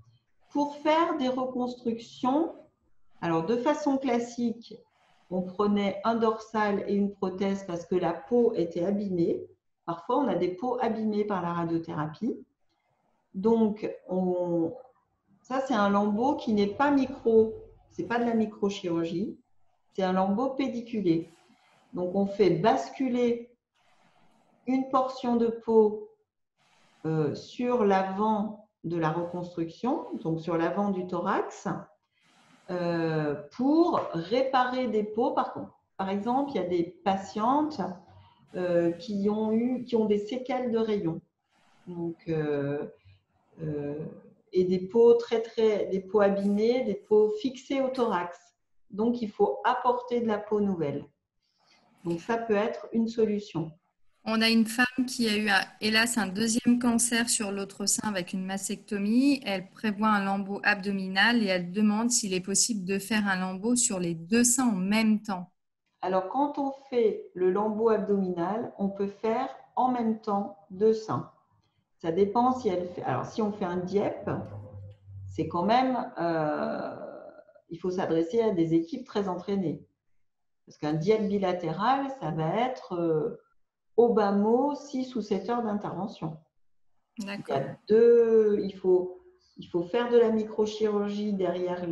pour faire des reconstructions. Alors, de façon classique, on prenait un dorsal et une prothèse parce que la peau était abîmée. Parfois, on a des peaux abîmées par la radiothérapie. Donc, ça, c'est un lambeau qui n'est pas micro, ce n'est pas de la microchirurgie, c'est un lambeau pédiculé. Donc, on fait basculer une portion de peau sur l'avant de la reconstruction, donc sur l'avant du thorax, pour réparer des peaux. Par exemple, il y a des patientes qui ont des séquelles de rayons. Donc, et des peaux des peaux abîmées, des peaux fixées au thorax. Donc, il faut apporter de la peau nouvelle. Donc, ça peut être une solution. On a une femme qui a eu, hélas, un deuxième cancer sur l'autre sein avec une mastectomie. Elle prévoit un lambeau abdominal et elle demande s'il est possible de faire un lambeau sur les deux seins en même temps. Alors, quand on fait le lambeau abdominal, on peut faire en même temps deux seins. Ça dépend si elle fait. Alors, si on fait un DIEP, c'est quand même. Il faut s'adresser à des équipes très entraînées. Parce qu'un DIEP bilatéral, ça va être au bas mot 6 ou 7 heures d'intervention. D'accord. Il faut faire de la microchirurgie derrière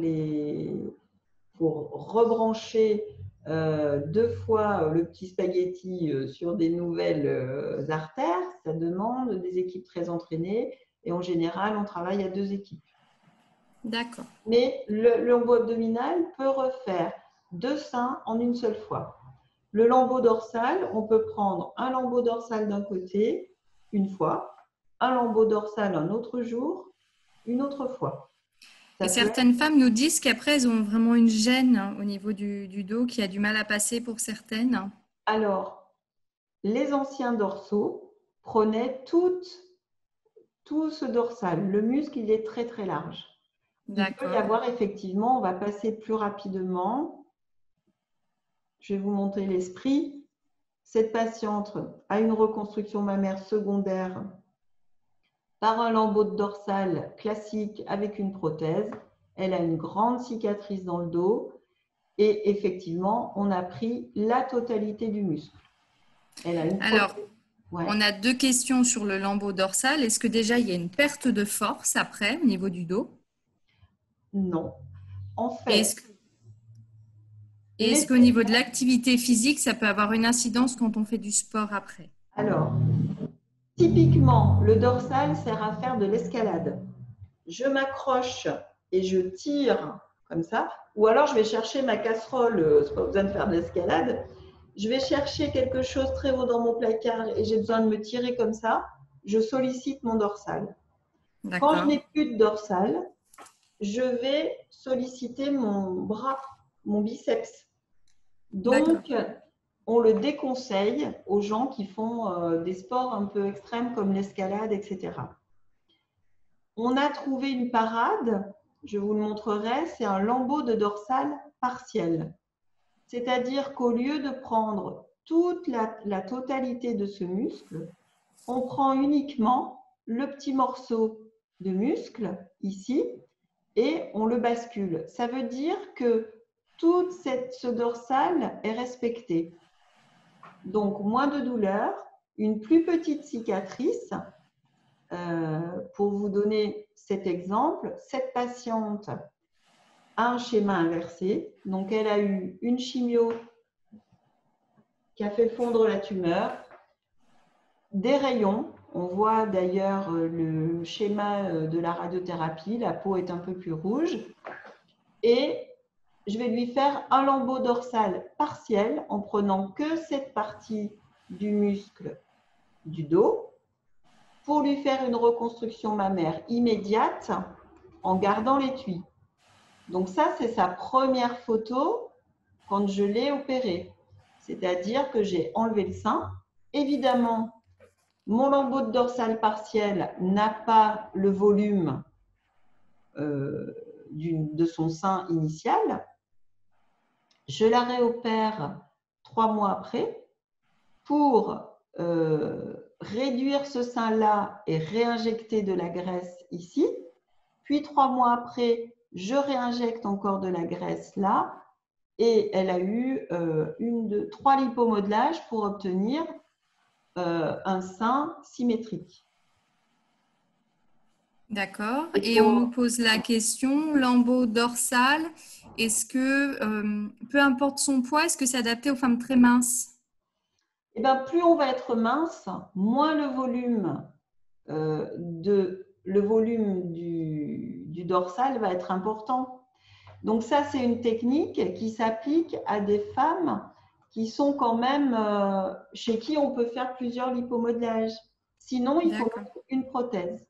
pour rebrancher 2 fois le petit spaghetti sur des nouvelles artères. Ça demande des équipes très entraînées et en général, on travaille à 2 équipes. D'accord. Mais le lambeau abdominal peut refaire 2 seins en une seule fois. Le lambeau dorsal, on peut prendre un lambeau dorsal d'un côté une fois, un lambeau dorsal un autre jour, une autre fois. Et certaines femmes nous disent qu'après, elles ont vraiment une gêne au niveau du dos qui a du mal à passer pour certaines. Alors, les anciens dorsaux prenaient tout ce dorsal. Le muscle, il est très, très large. Il peut y avoir effectivement, on va passer plus rapidement. Je vais vous montrer l'esprit. Cette patiente a une reconstruction mammaire secondaire par un lambeau de dorsal classique avec une prothèse. Elle a une grande cicatrice dans le dos. Et effectivement, on a pris la totalité du muscle. Alors, on a 2 questions sur le lambeau dorsal. Est-ce que déjà, il y a une perte de force après, au niveau du dos? Non. En fait… Est-ce qu'au niveau de l'activité physique, ça peut avoir une incidence quand on fait du sport après? Alors, typiquement, le dorsal sert à faire de l'escalade. Je m'accroche et je tire comme ça, ou alors je vais chercher ma casserole, c'est pas besoin de faire de l'escalade, je vais chercher quelque chose très haut dans mon placard et j'ai besoin de me tirer comme ça, je sollicite mon dorsal. Quand je n'ai plus de dorsal, je vais solliciter mon bras, mon biceps. Donc, on le déconseille aux gens qui font des sports un peu extrêmes comme l'escalade, etc. On a trouvé une parade, je vous le montrerai, c'est un lambeau de dorsal partiel. C'est-à-dire qu'au lieu de prendre toute la totalité de ce muscle, on prend uniquement le petit morceau de muscle ici et on le bascule. Ça veut dire que tout ce dorsal est respecté. Donc, moins de douleur, une plus petite cicatrice. Pour vous donner cet exemple, cette patiente a un schéma inversé. Donc, elle a eu une chimio qui a fait fondre la tumeur, des rayons. On voit d'ailleurs le schéma de la radiothérapie. La peau est un peu plus rouge. Et je vais lui faire un lambeau dorsal partiel en prenant que cette partie du muscle du dos pour lui faire une reconstruction mammaire immédiate en gardant l'étui. Donc ça, c'est sa première photo quand je l'ai opéré. C'est-à-dire que j'ai enlevé le sein. Évidemment, mon lambeau de dorsal partiel n'a pas le volume de son sein initial. Je la réopère 3 mois après pour réduire ce sein-là et réinjecter de la graisse ici. Puis 3 mois après, je réinjecte encore de la graisse là. Et elle a eu 3 lipomodelages pour obtenir un sein symétrique. D'accord. Et on nous pose la question, lambeau dorsal, est-ce que, peu importe son poids, est-ce que c'est adapté aux femmes très minces? Eh bien, plus on va être mince, moins le volume du dorsal va être important. Donc ça, c'est une technique qui s'applique à des femmes qui sont quand même chez qui on peut faire plusieurs lipomodelages. Sinon, il faut mettre une prothèse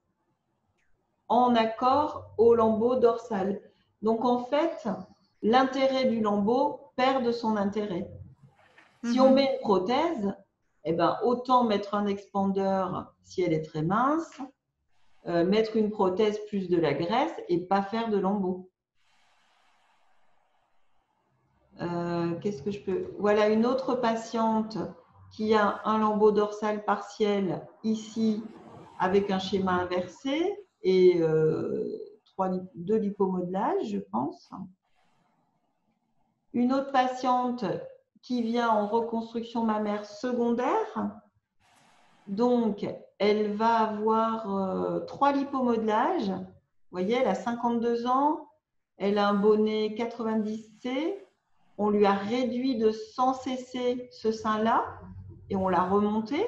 en accord au lambeau dorsal. Donc en fait, l'intérêt du lambeau perd de son intérêt. Si on met une prothèse, eh ben, autant mettre un expandeur si elle est très mince, mettre une prothèse plus de la graisse et pas faire de lambeau. Qu'est-ce que je peux… Voilà une autre patiente qui a un lambeau dorsal partiel ici avec un schéma inversé et 2 lipomodelages, je pense. Une autre patiente qui vient en reconstruction mammaire secondaire. Donc, elle va avoir 3 lipomodelages. Vous voyez, elle a 52 ans, elle a un bonnet 90C. On lui a réduit de 100 cc ce sein-là et on l'a remonté.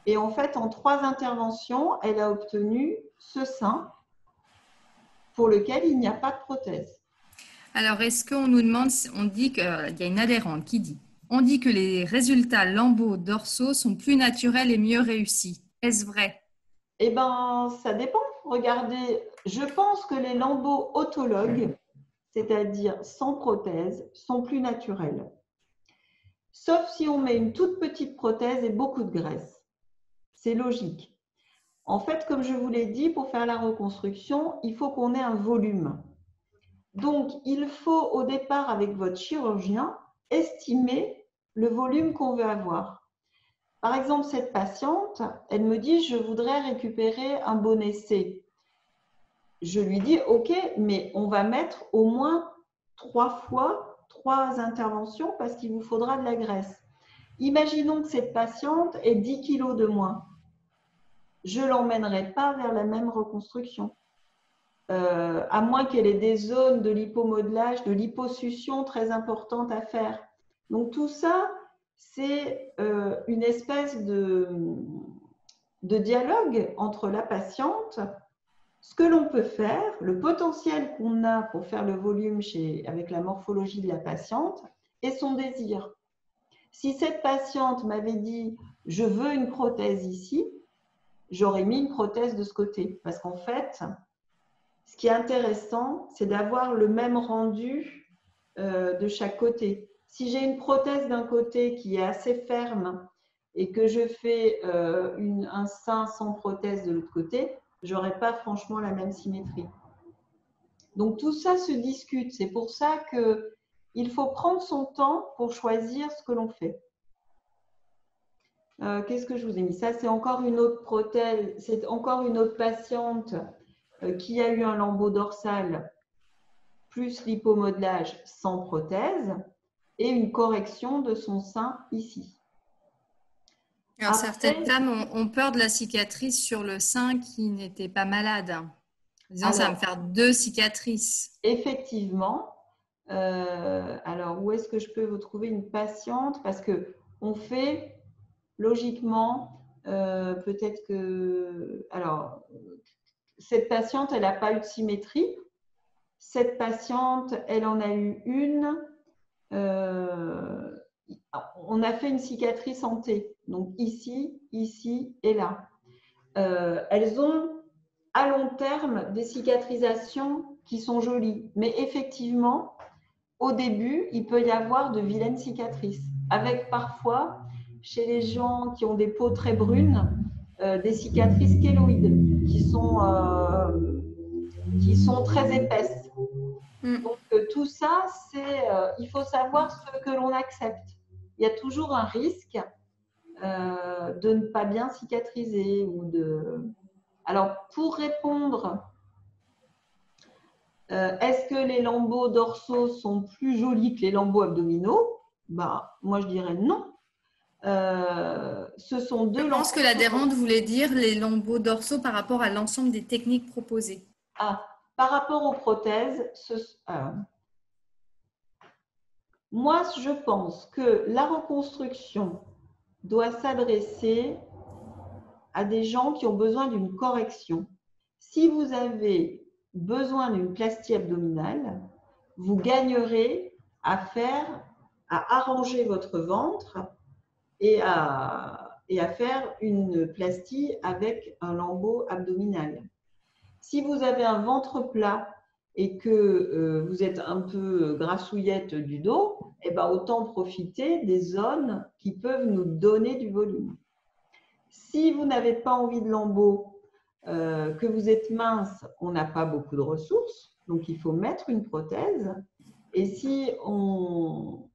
Et en fait, en 3 interventions, elle a obtenu ce sein pour lequel il n'y a pas de prothèse. Alors, est-ce qu'on nous demande, on dit qu'il y a une adhérente qui dit, on dit que les résultats lambeaux dorsaux sont plus naturels et mieux réussis. Est-ce vrai? Eh bien, ça dépend. Regardez, je pense que les lambeaux autologues, c'est-à-dire sans prothèse, sont plus naturels. Sauf si on met une toute petite prothèse et beaucoup de graisse. C'est logique. En fait, comme je vous l'ai dit, pour faire la reconstruction, il faut qu'on ait un volume. Donc, il faut au départ, avec votre chirurgien, estimer le volume qu'on veut avoir. Par exemple, cette patiente, elle me dit « je voudrais récupérer un bonnet C ». Je lui dis « ok, mais on va mettre au moins 3 fois 3 interventions parce qu'il vous faudra de la graisse. Imaginons que cette patiente ait 10 kg de moins. Je ne l'emmènerai pas vers la même reconstruction. À moins qu'elle ait des zones de lipomodelage, de liposuction très importantes à faire. Donc tout ça, c'est une espèce de dialogue entre la patiente, ce que l'on peut faire, le potentiel qu'on a pour faire le volume avec la morphologie de la patiente et son désir. Si cette patiente m'avait dit « je veux une prothèse ici », j'aurais mis une prothèse de ce côté. Parce qu'en fait, ce qui est intéressant, c'est d'avoir le même rendu de chaque côté. Si j'ai une prothèse d'un côté qui est assez ferme et que je fais un sein sans prothèse de l'autre côté, je n'aurai pas franchement la même symétrie. Donc tout ça se discute. C'est pour ça qu'il faut prendre son temps pour choisir ce que l'on fait. Qu'est-ce que je vous ai mis? Ça, c'est encore une autre prothèse. C'est encore une autre patiente qui a eu un lambeau dorsal plus lipomodelage sans prothèse et une correction de son sein ici. Alors, certaines femmes ont peur de la cicatrice sur le sein qui n'était pas malade. Disons, ça va me faire 2 cicatrices. Effectivement. Alors, où est-ce que je peux vous trouver une patiente? Parce qu'on fait, logiquement, peut-être que… Alors, cette patiente, elle n'a pas eu de symétrie. Cette patiente, elle en a eu une. On a fait une cicatrice en T. Donc ici, ici et là. Elles ont à long terme des cicatrisations qui sont jolies. Mais effectivement, au début, il peut y avoir de vilaines cicatrices. Avec parfois, chez les gens qui ont des peaux très brunes, des cicatrices kéloïdes qui sont très épaisses. Donc tout ça, il faut savoir ce que l'on accepte. Il y a toujours un risque de ne pas bien cicatriser ou de… Alors pour répondre, est-ce que les lambeaux dorsaux sont plus jolis que les lambeaux abdominaux? Moi je dirais non. Ce sont deux lambeaux. Je pense que l'adhérente voulait dire les lambeaux dorsaux par rapport à l'ensemble des techniques proposées. Par rapport aux prothèses, moi je pense que la reconstruction doit s'adresser à des gens qui ont besoin d'une correction. Si vous avez besoin d'une plastie abdominale, vous gagnerez à arranger votre ventre et à faire une plastie avec un lambeau abdominal. Si vous avez un ventre plat et que vous êtes un peu grassouillette du dos, autant profiter des zones qui peuvent nous donner du volume. Si vous n'avez pas envie de lambeau, que vous êtes mince, on n'a pas beaucoup de ressources, donc il faut mettre une prothèse. Et si on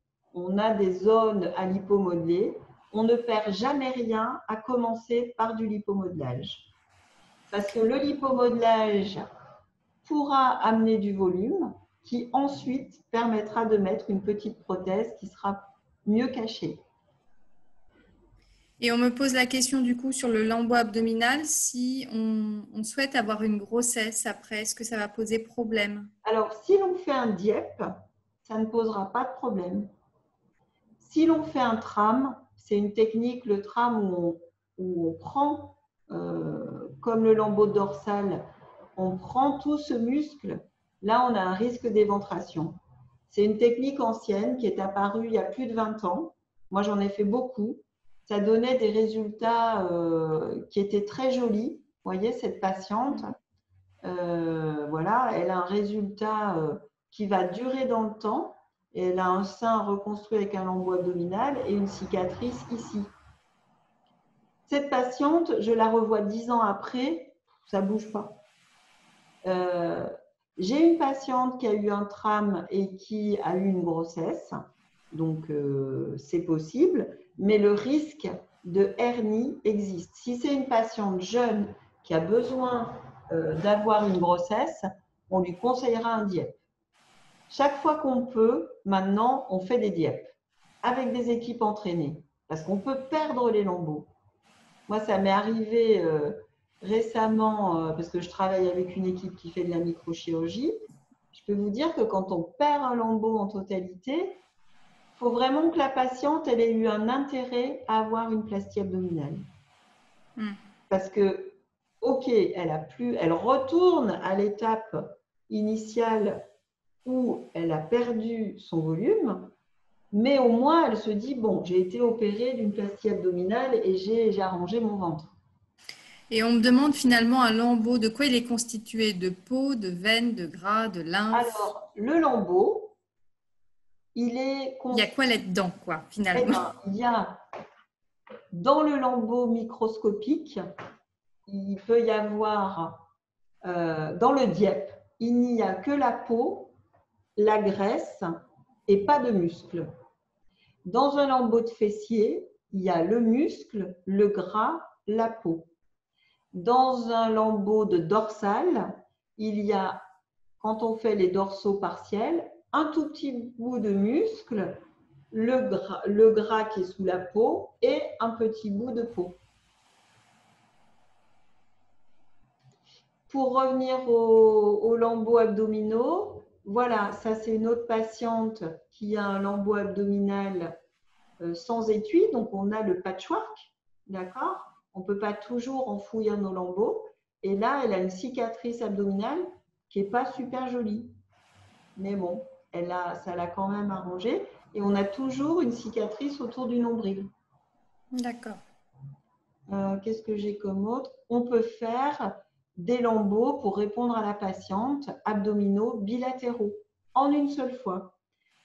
a des zones à lipomodeler, on ne perd jamais rien à commencer par du lipomodelage. Parce que le lipomodelage pourra amener du volume qui ensuite permettra de mettre une petite prothèse qui sera mieux cachée. Et on me pose la question du coup sur le lambeau abdominal, si on souhaite avoir une grossesse après, est-ce que ça va poser problème? Alors, si l'on fait un DIEP, ça ne posera pas de problème. Si l'on fait un tram, c'est une technique, le tram où on prend, comme le lambeau dorsal, on prend tout ce muscle. Là, on a un risque d'éventration. C'est une technique ancienne qui est apparue il y a plus de 20 ans. Moi, j'en ai fait beaucoup. Ça donnait des résultats qui étaient très jolis. Vous voyez, cette patiente, voilà, elle a un résultat qui va durer dans le temps. Et elle a un sein reconstruit avec un lambeau abdominal et une cicatrice ici. Cette patiente, je la revois 10 ans après, ça ne bouge pas. J'ai une patiente qui a eu un tram et qui a eu une grossesse, donc c'est possible, mais le risque de hernie existe. Si c'est une patiente jeune qui a besoin d'avoir une grossesse, on lui conseillera un DIEP. Chaque fois qu'on peut, maintenant, on fait des dièpes avec des équipes entraînées parce qu'on peut perdre les lambeaux. Moi, ça m'est arrivé récemment parce que je travaille avec une équipe qui fait de la microchirurgie. Je peux vous dire que quand on perd un lambeau en totalité, il faut vraiment que la patiente elle ait eu un intérêt à avoir une plastie abdominale. Parce que, ok, elle retourne à l'étape initiale où elle a perdu son volume, mais au moins elle se dit, bon, j'ai été opérée d'une plastie abdominale et j'ai arrangé mon ventre. Et on me demande finalement un lambeau, de quoi il est constitué? De peau, de veines, de gras, de lymphe? Alors, le lambeau, il est Il y a constitué. quoi là-dedans, quoi, Eh finalement? ben, il y a dans le lambeau microscopique, il peut y avoir dans le dieppe, il n'y a que la peau, la graisse et pas de muscle. Dans un lambeau de fessier, il y a le muscle, le gras, la peau. Dans un lambeau de dorsal, il y a, quand on fait les dorsaux partiels, un tout petit bout de muscle, le gras qui est sous la peau et un petit bout de peau. Pour revenir aux lambeaux abdominaux, voilà, ça c'est une autre patiente qui a un lambeau abdominal sans étui, donc on a le patchwork, d'accord? On ne peut pas toujours enfouir nos lambeaux. Et là, elle a une cicatrice abdominale qui n'est pas super jolie. Mais bon, ça l'a quand même arrangé. Et on a toujours une cicatrice autour du nombril. D'accord. Qu'est-ce que j'ai comme autre? On peut faire des lambeaux pour répondre à la patiente, abdominaux bilatéraux, en une seule fois.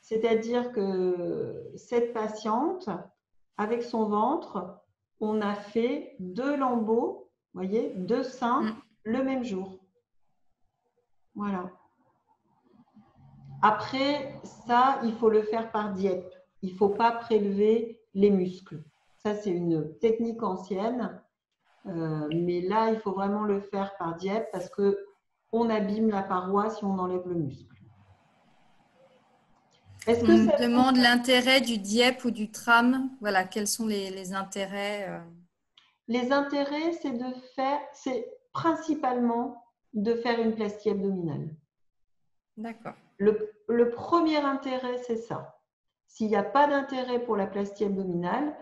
C'est-à-dire que cette patiente, avec son ventre, on a fait 2 lambeaux, vous voyez, 2 seins le même jour. Voilà. Après, ça, il faut le faire par dieppe. Il ne faut pas prélever les muscles. Ça, c'est une technique ancienne. Mais là, il faut vraiment le faire par dieppe parce qu'on abîme la paroi si on enlève le muscle. On me demande l'intérêt du dieppe ou du tram. Voilà, quels sont les intérêts? Les intérêts, c'est principalement de faire une plastie abdominale. D'accord. Le premier intérêt, c'est ça. S'il n'y a pas d'intérêt pour la plastie abdominale,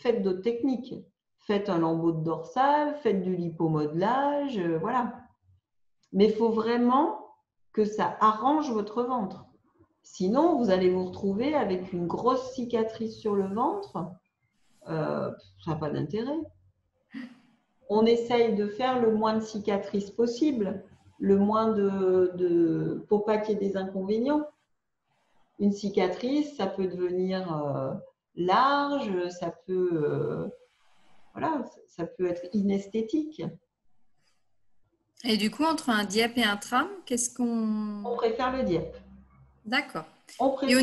faites d'autres techniques. Faites un lambeau de dorsal, faites du lipomodelage, voilà. Mais il faut vraiment que ça arrange votre ventre. Sinon, vous allez vous retrouver avec une grosse cicatrice sur le ventre. Ça n'a pas d'intérêt. On essaye de faire le moins de cicatrices possible, le moins pour pas qu'il y ait des inconvénients. Une cicatrice, ça peut devenir large, ça peut être inesthétique. Et du coup, entre un dieppe et un tram, qu'est-ce qu'on… On préfère le dieppe. D'accord. Et Et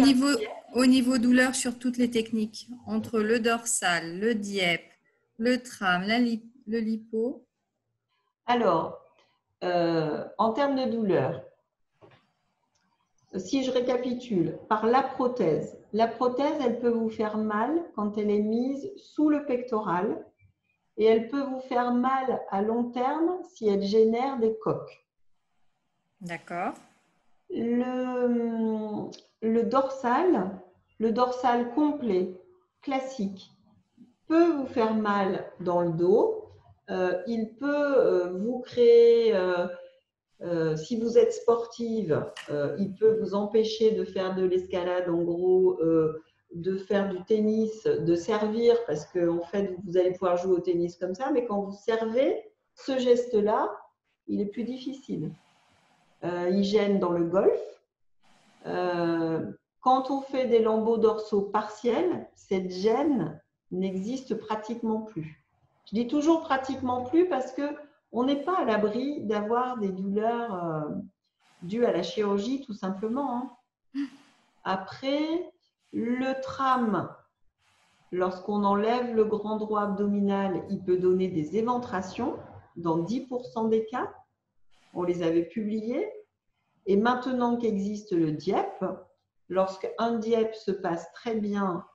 au niveau douleur sur toutes les techniques, entre le dorsal, le dieppe, le tram, le lipo? Alors, en termes de douleur, si je récapitule, par la prothèse, elle peut vous faire mal quand elle est mise sous le pectoral et elle peut vous faire mal à long terme si elle génère des coques. D'accord. Le dorsal complet, classique, peut vous faire mal dans le dos. Il peut vous créer, si vous êtes sportive, il peut vous empêcher de faire de l'escalade, en gros, de faire du tennis, de servir, parce qu'en fait, vous allez pouvoir jouer au tennis comme ça, mais quand vous servez, ce geste-là, il est plus difficile. Il gêne dans le golf. Quand on fait des lambeaux dorsaux partiels, cette gêne n'existe pratiquement plus. Je dis toujours pratiquement plus parce qu'on n'est pas à l'abri d'avoir des douleurs dues à la chirurgie, tout simplement. Après, le tram, lorsqu'on enlève le grand droit abdominal, il peut donner des éventrations dans 10% des cas. On les avait publiés. Et maintenant qu'existe le DIEP, lorsqu'un DIEP se passe très bien,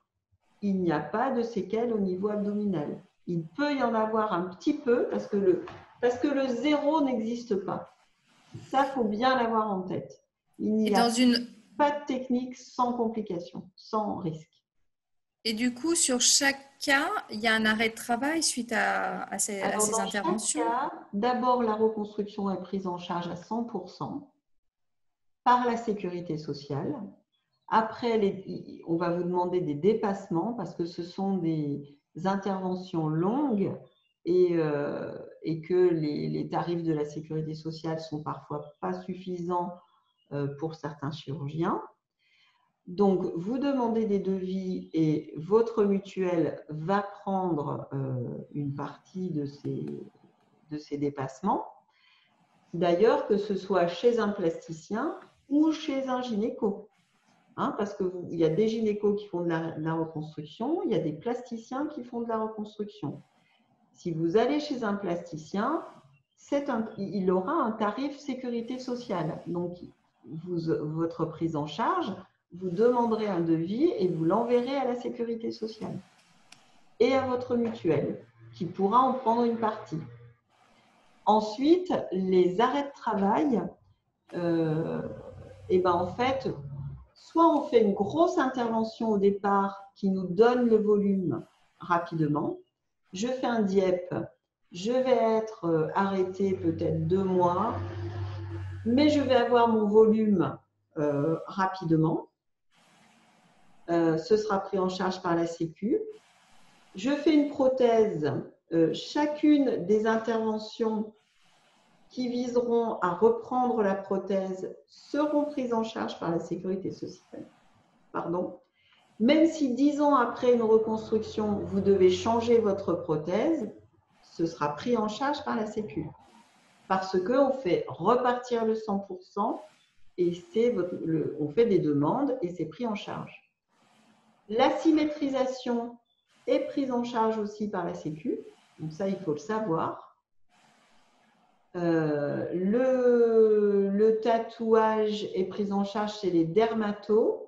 il n'y a pas de séquelles au niveau abdominal. Il peut y en avoir un petit peu parce que le zéro n'existe pas. Ça, il faut bien l'avoir en tête. Il n'y a pas de technique sans complications, sans risque. Et du coup, sur chaque cas, il y a un arrêt de travail suite à ces interventions? Chaque cas, d'abord, la reconstruction est prise en charge à 100% par la sécurité sociale. Après, on va vous demander des dépassements parce que ce sont des interventions longues et que les tarifs de la sécurité sociale sont parfois pas suffisants pour certains chirurgiens. Donc, vous demandez des devis et votre mutuelle va prendre une partie de ces dépassements. D'ailleurs, que ce soit chez un plasticien ou chez un gynéco. Parce qu'il y a des gynécos qui font de la reconstruction, il y a des plasticiens qui font de la reconstruction. Si vous allez chez un plasticien, il aura un tarif sécurité sociale. Donc, votre prise en charge, vous demanderez un devis et vous l'enverrez à la sécurité sociale et à votre mutuelle qui pourra en prendre une partie. Ensuite, les arrêts de travail, en fait, soit on fait une grosse intervention au départ qui nous donne le volume rapidement. Je fais un DIEP, je vais être arrêtée peut-être 2 mois, mais je vais avoir mon volume rapidement. Ce sera pris en charge par la Sécu. Je fais une prothèse. Chacune des interventions qui viseront à reprendre la prothèse seront prises en charge par la sécurité sociale. Même si 10 ans après une reconstruction, vous devez changer votre prothèse, ce sera pris en charge par la Sécu. Parce qu'on fait repartir le 100% et on fait des demandes et c'est pris en charge. La symétrisation est prise en charge aussi par la Sécu, donc ça, il faut le savoir. Le tatouage est pris en charge chez les dermatos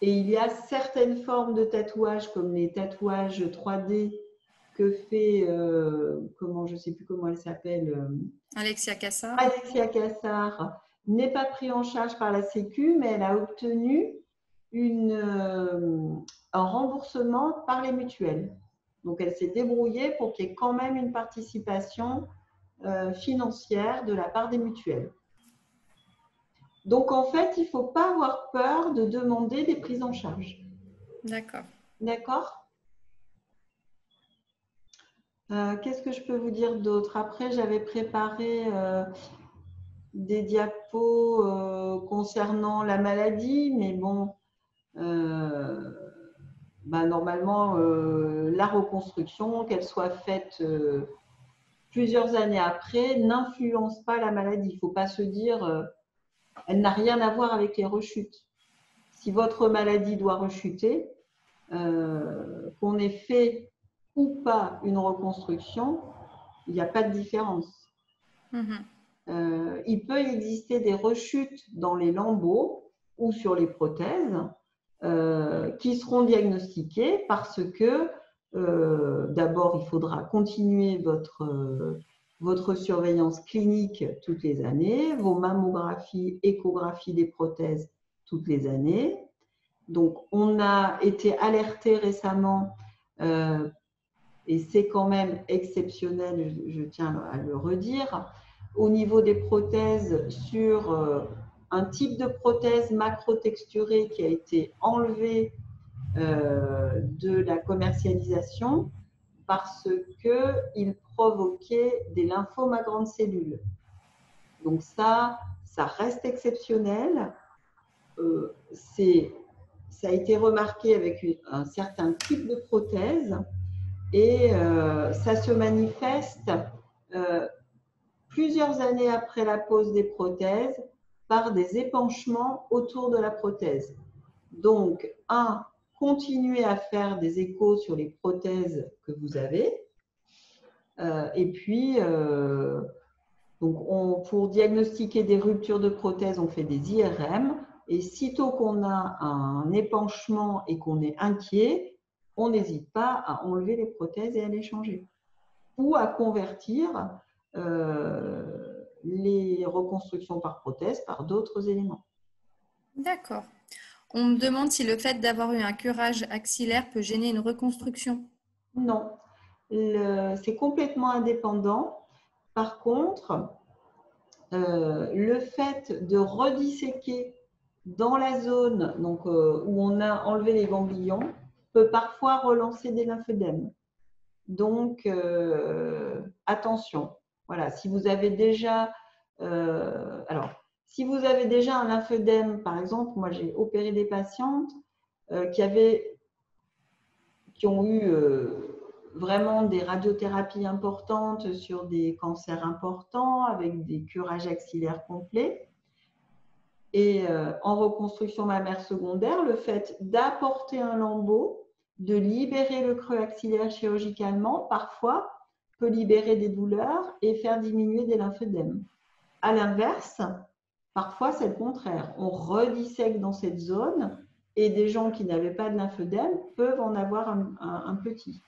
et il y a certaines formes de tatouages comme les tatouages 3D que fait, je ne sais plus comment elle s'appelle. Alexia Cassar. Alexia Cassar n'est pas pris en charge par la Sécu, mais elle a obtenu un remboursement par les mutuelles. Donc, elle s'est débrouillée pour qu'il y ait quand même une participation financière de la part des mutuelles. Donc, en fait, il ne faut pas avoir peur de demander des prises en charge. D'accord. D'accord. Qu'est-ce que je peux vous dire d'autre? Après, j'avais préparé des diapos concernant la maladie, mais bon, normalement, la reconstruction, qu'elle soit faite plusieurs années après, n'influence pas la maladie. Il ne faut pas se dire elle n'a rien à voir avec les rechutes. Si votre maladie doit rechuter, qu'on ait fait ou pas une reconstruction, il n'y a pas de différence. Il peut exister des rechutes dans les lambeaux ou sur les prothèses qui seront diagnostiquées parce que d'abord, il faudra continuer votre surveillance clinique toutes les années, vos mammographies, échographies des prothèses toutes les années. Donc, on a été alerté récemment, et c'est quand même exceptionnel, je tiens à le redire, au niveau des prothèses sur un type de prothèse macro-texturée qui a été enlevé de la commercialisation parce qu'il provoquait des lymphomes à grandes cellules. Donc ça reste exceptionnel. Ça a été remarqué avec un certain type de prothèse et ça se manifeste plusieurs années après la pose des prothèses par des épanchements autour de la prothèse. Donc, continuez à faire des échos sur les prothèses que vous avez et puis Donc, pour diagnostiquer des ruptures de prothèses, on fait des IRM. Et sitôt qu'on a un épanchement et qu'on est inquiet, on n'hésite pas à enlever les prothèses et à les changer. Ou à convertir les reconstructions par prothèse par d'autres éléments. D'accord. On me demande si le fait d'avoir eu un curage axillaire peut gêner une reconstruction. Non, c'est complètement indépendant. Par contre, le fait de redisséquer dans la zone donc, où on a enlevé les ganglions peut parfois relancer des lymphœdèmes. Donc, attention. Voilà, si vous avez déjà si vous avez déjà un lymphœdème, par exemple, moi j'ai opéré des patientes qui ont eu vraiment des radiothérapies importantes sur des cancers importants avec des curages axillaires complets. Et en reconstruction mammaire secondaire, le fait d'apporter un lambeau, de libérer le creux axillaire chirurgicalement, parfois peut libérer des douleurs et faire diminuer des lymphœdèmes. À l'inverse, parfois c'est le contraire. On redissèque dans cette zone et des gens qui n'avaient pas de lymphœdème peuvent en avoir un petit.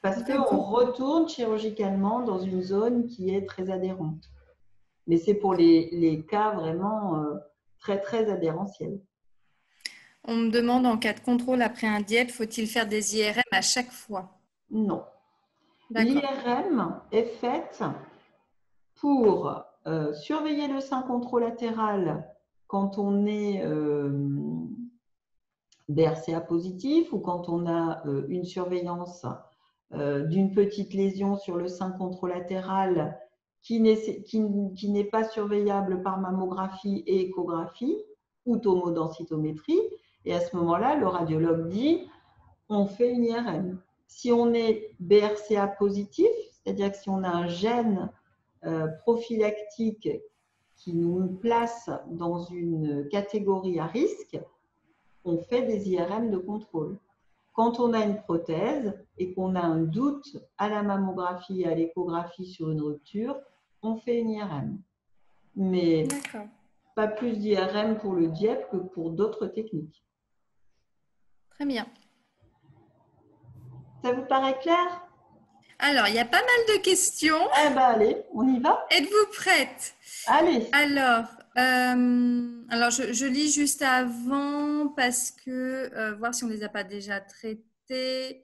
Parce qu'on retourne chirurgicalement dans une zone qui est très adhérente. Mais c'est pour les cas vraiment très, très adhérentiels. On me demande en cas de contrôle après un DIEP, faut-il faire des IRM à chaque fois? Non. L'IRM est faite pour surveiller le sein contralatéral quand on est BRCA positif ou quand on a une surveillance d'une petite lésion sur le sein contralatéral qui n'est pas surveillable par mammographie et échographie ou tomodensitométrie. Et à ce moment-là, le radiologue dit on fait une IRM. Si on est BRCA positif, c'est-à-dire que si on a un gène prophylactique qui nous place dans une catégorie à risque, on fait des IRM de contrôle. Quand on a une prothèse et qu'on a un doute à la mammographie et à l'échographie sur une rupture, on fait une IRM. Mais pas plus d'IRM pour le DIEP que pour d'autres techniques. Très bien. Ça vous paraît clair? Alors, il y a pas mal de questions. Eh bien, allez, on y va? Êtes-vous prête? Allez. Alors je lis juste avant parce que voir si on ne les a pas déjà traités.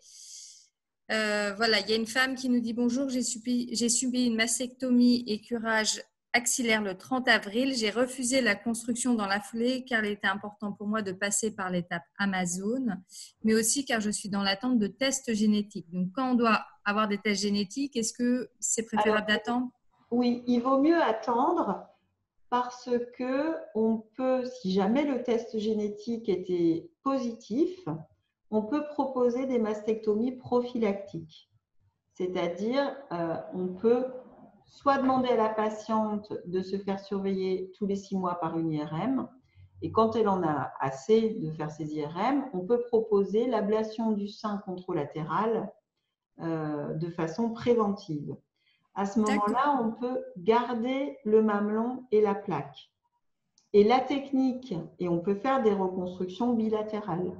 Voilà, il y a une femme qui nous dit bonjour, j'ai subi une mastectomie et curage axillaire le 30 avril. J'ai refusé la construction dans la foulée car il était important pour moi de passer par l'étape Amazon, mais aussi car je suis dans l'attente de tests génétiques. Donc, quand on doit avoir des tests génétiques, est-ce que c'est préférable d'attendre? Oui, il vaut mieux attendre parce que on peut, si jamais le test génétique était positif, on peut proposer des mastectomies prophylactiques. C'est-à-dire, on peut soit demander à la patiente de se faire surveiller tous les 6 mois par une IRM, et quand elle en a assez de faire ses IRM, on peut proposer l'ablation du sein contralatéral de façon préventive. À ce moment-là, on peut garder le mamelon et la plaque. Et la technique, et on peut faire des reconstructions bilatérales.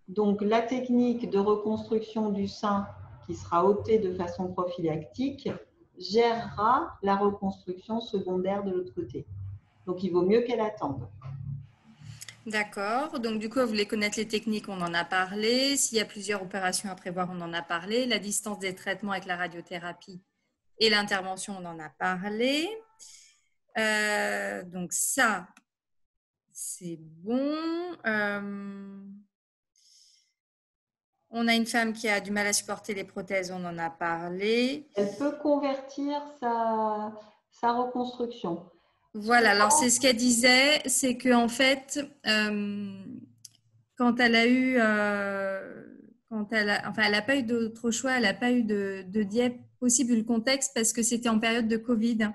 Donc, la technique de reconstruction du sein qui sera ôté de façon prophylactique gérera la reconstruction secondaire de l'autre côté. Donc, il vaut mieux qu'elle attende. D'accord. Donc, du coup, vous voulez connaître les techniques, on en a parlé. S'il y a plusieurs opérations à prévoir, on en a parlé. La distance des traitements avec la radiothérapie et l'intervention, on en a parlé. Donc, ça, c'est bon. On a une femme qui a du mal à supporter les prothèses, on en a parlé. Elle peut convertir sa reconstruction. Voilà, alors c'est ce qu'elle disait, c'est qu'en fait, quand elle a eu, elle n'a pas eu d'autre choix, elle n'a pas eu de DIEP possible vu le contexte parce que c'était en période de Covid.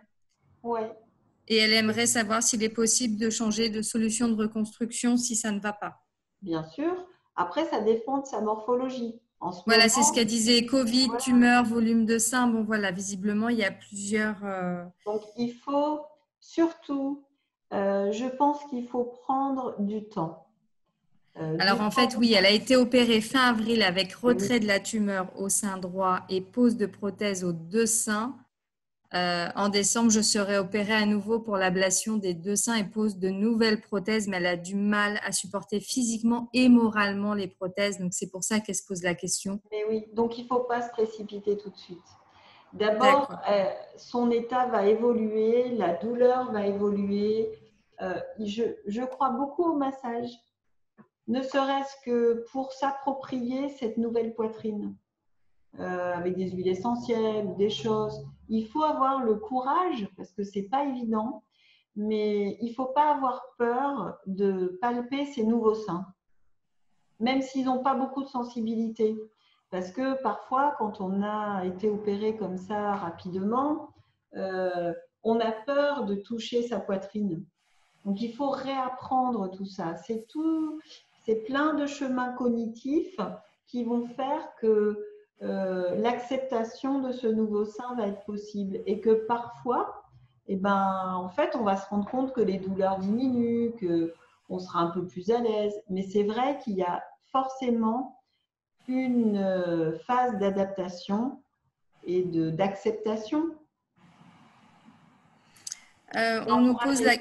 Oui. Et elle aimerait savoir s'il est possible de changer de solution de reconstruction si ça ne va pas. Bien sûr. Après, ça dépend de sa morphologie. En ce Voilà, c'est ce moment, qu'elle disait, Covid, voilà. tumeur, volume de sein. Bon, voilà, visiblement, il y a plusieurs… Donc, il faut surtout, je pense qu'il faut prendre du temps. Alors, Du en temps, fait, oui, elle a été opérée fin avril avec oui. retrait de la tumeur au sein droit et pose de prothèse aux deux seins. En décembre, je serai opérée à nouveau pour l'ablation des deux seins et pose de nouvelles prothèses, mais elle a du mal à supporter physiquement et moralement les prothèses. Donc, c'est pour ça qu'elle se pose la question. Mais oui, donc il ne faut pas se précipiter tout de suite. D'abord, D'accord. son état va évoluer, la douleur va évoluer. Je crois beaucoup au massage, ne serait-ce que pour s'approprier cette nouvelle poitrine, avec des huiles essentielles ou des choses. Il faut avoir le courage, parce que ce n'est pas évident, mais il ne faut pas avoir peur de palper ces nouveaux seins, même s'ils n'ont pas beaucoup de sensibilité. Parce que parfois, quand on a été opéré comme ça rapidement, on a peur de toucher sa poitrine. Donc, il faut réapprendre tout ça. C'est plein de chemins cognitifs qui vont faire que l'acceptation de ce nouveau sein va être possible et que parfois, eh ben, en fait, on va se rendre compte que les douleurs diminuent, qu'on sera un peu plus à l'aise. Mais c'est vrai qu'il y a forcément une phase d'adaptation et d'acceptation. On nous pose la…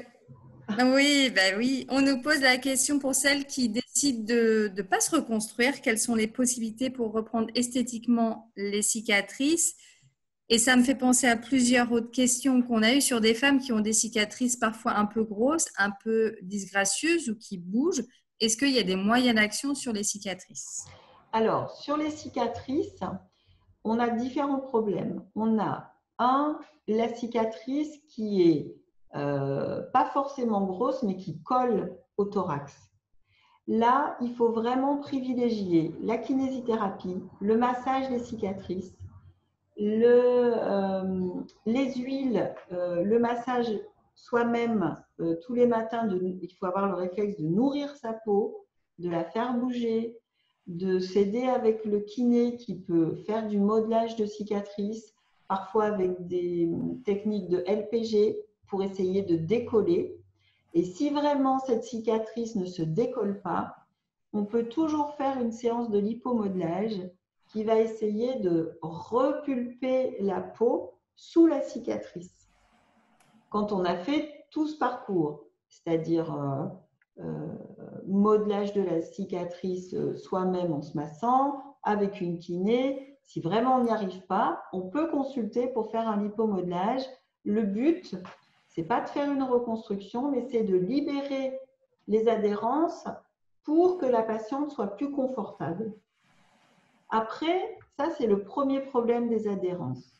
Oui, bah oui, on nous pose la question pour celles qui décident de ne pas se reconstruire, quelles sont les possibilités pour reprendre esthétiquement les cicatrices? Et ça me fait penser à plusieurs autres questions qu'on a eues sur des femmes qui ont des cicatrices parfois un peu grosses, un peu disgracieuses ou qui bougent. Est-ce qu'il y a des moyens d'action sur les cicatrices? Alors, sur les cicatrices, on a différents problèmes. On a la cicatrice qui est pas forcément grosse, mais qui colle au thorax. Là, il faut vraiment privilégier la kinésithérapie, le massage des cicatrices, les huiles, le massage soi-même tous les matins. Il faut avoir le réflexe de nourrir sa peau, de la faire bouger, de s'aider avec le kiné qui peut faire du modelage de cicatrices, parfois avec des techniques de LPG pour essayer de décoller. Et si vraiment cette cicatrice ne se décolle pas, on peut toujours faire une séance de lipomodelage qui va essayer de repulper la peau sous la cicatrice. Quand on a fait tout ce parcours, c'est-à-dire modelage de la cicatrice soi-même en se massant, avec une kiné, si vraiment on n'y arrive pas, on peut consulter pour faire un lipomodelage. Le but, c'est pas de faire une reconstruction, mais c'est de libérer les adhérences pour que la patiente soit plus confortable. Après, ça, c'est le premier problème des adhérences.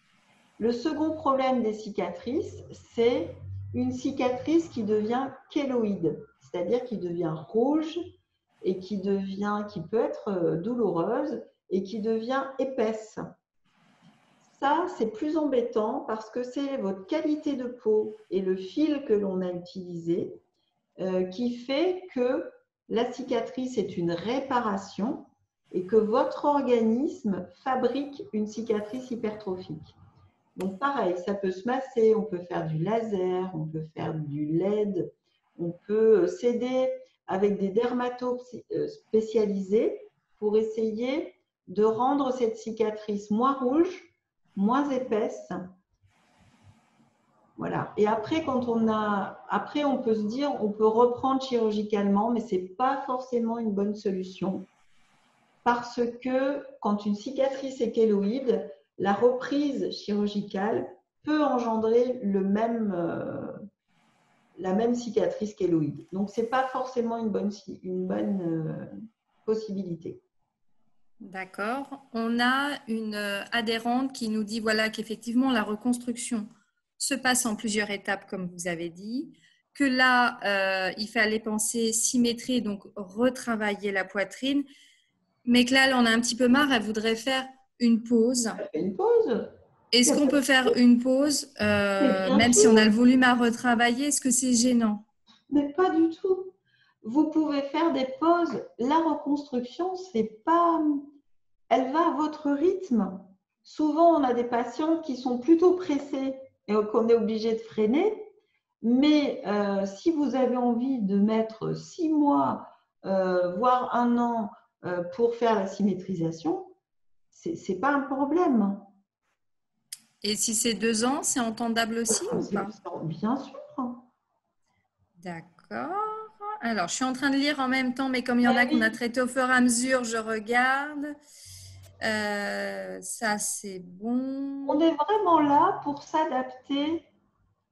Le second problème des cicatrices, c'est une cicatrice qui devient kéloïde, c'est-à-dire qui devient rouge et qui peut être douloureuse et qui devient épaisse. Ça, c'est plus embêtant parce que c'est votre qualité de peau et le fil que l'on a utilisé qui fait que la cicatrice est une réparation et que votre organisme fabrique une cicatrice hypertrophique. Donc pareil, ça peut se masser, on peut faire du laser, on peut faire du LED, on peut s'aider avec des dermatos spécialisés pour essayer de rendre cette cicatrice moins rouge, moins épaisse. Voilà. Et après, on peut se dire, on peut reprendre chirurgicalement, mais ce n'est pas forcément une bonne solution. Parce que quand une cicatrice est kéloïde, la reprise chirurgicale peut engendrer la même cicatrice kéloïde. Donc, ce n'est pas forcément une bonne possibilité. D'accord. On a une adhérente qui nous dit voilà, qu'effectivement, la reconstruction se passe en plusieurs étapes, comme vous avez dit, que là, il fallait penser symétrie, donc retravailler la poitrine, mais que là, elle en a un petit peu marre, elle voudrait faire une pause. Une pause. Est-ce qu'on peut faire une pause, même si on a le volume à retravailler? Est-ce que c'est gênant? Mais pas du tout. Vous pouvez faire des pauses. La reconstruction, c'est pas elle va à votre rythme. Souvent, on a des patientes qui sont plutôt pressées et qu'on est obligé de freiner. Mais si vous avez envie de mettre 6 mois, voire 1 an pour faire la symétrisation, ce n'est pas un problème. Et si c'est 2 ans, c'est entendable aussi ou pas? Bien sûr. D'accord. Alors, je suis en train de lire en même temps, mais comme il y en a qu'on a traité au fur et à mesure, je regarde. Ça, c'est bon. On est vraiment là pour s'adapter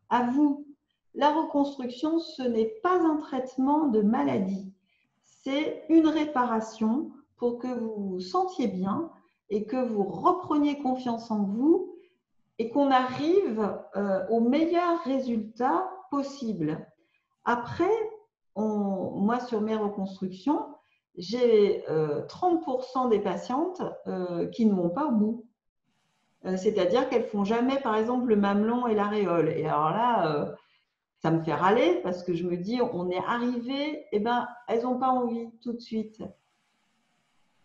à vous. La reconstruction, ce n'est pas un traitement de maladie. C'est une réparation pour que vous vous sentiez bien et que vous repreniez confiance en vous et qu'on arrive au meilleur résultat possible. Après, moi, sur mes reconstructions, j'ai 30% des patientes qui ne vont pas au bout. C'est-à-dire qu'elles ne font jamais, par exemple, le mamelon et l'aréole. Et alors là, ça me fait râler parce que je me dis, on est arrivé, eh ben, elles n'ont pas envie tout de suite.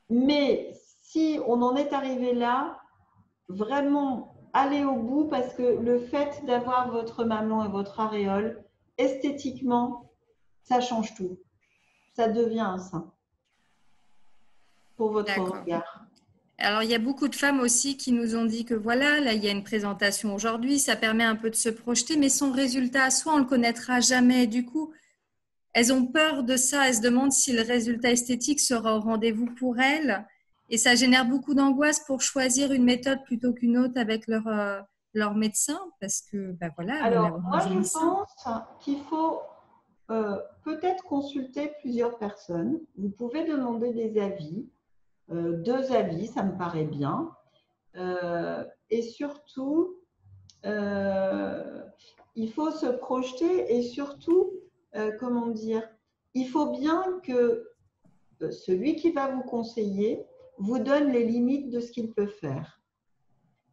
Mais si on en est arrivé là, vraiment allez au bout parce que le fait d'avoir votre mamelon et votre aréole, esthétiquement, ça change tout. Ça devient un sein pour votre regard. Alors, il y a beaucoup de femmes aussi qui nous ont dit que voilà, là, il y a une présentation aujourd'hui, ça permet un peu de se projeter, mais son résultat à soi, on ne le connaîtra jamais. Du coup, elles ont peur de ça, elles se demandent si le résultat esthétique sera au rendez-vous pour elles. Et ça génère beaucoup d'angoisse pour choisir une méthode plutôt qu'une autre avec leur médecin, parce que, ben voilà, elles veulent Alors, avoir moi, un joli je sein. pense qu'il faut peut-être consulter plusieurs personnes. Vous pouvez demander des avis. 2 avis, ça me paraît bien. Et surtout, il faut se projeter et surtout, comment dire, il faut bien que celui qui va vous conseiller vous donne les limites de ce qu'il peut faire.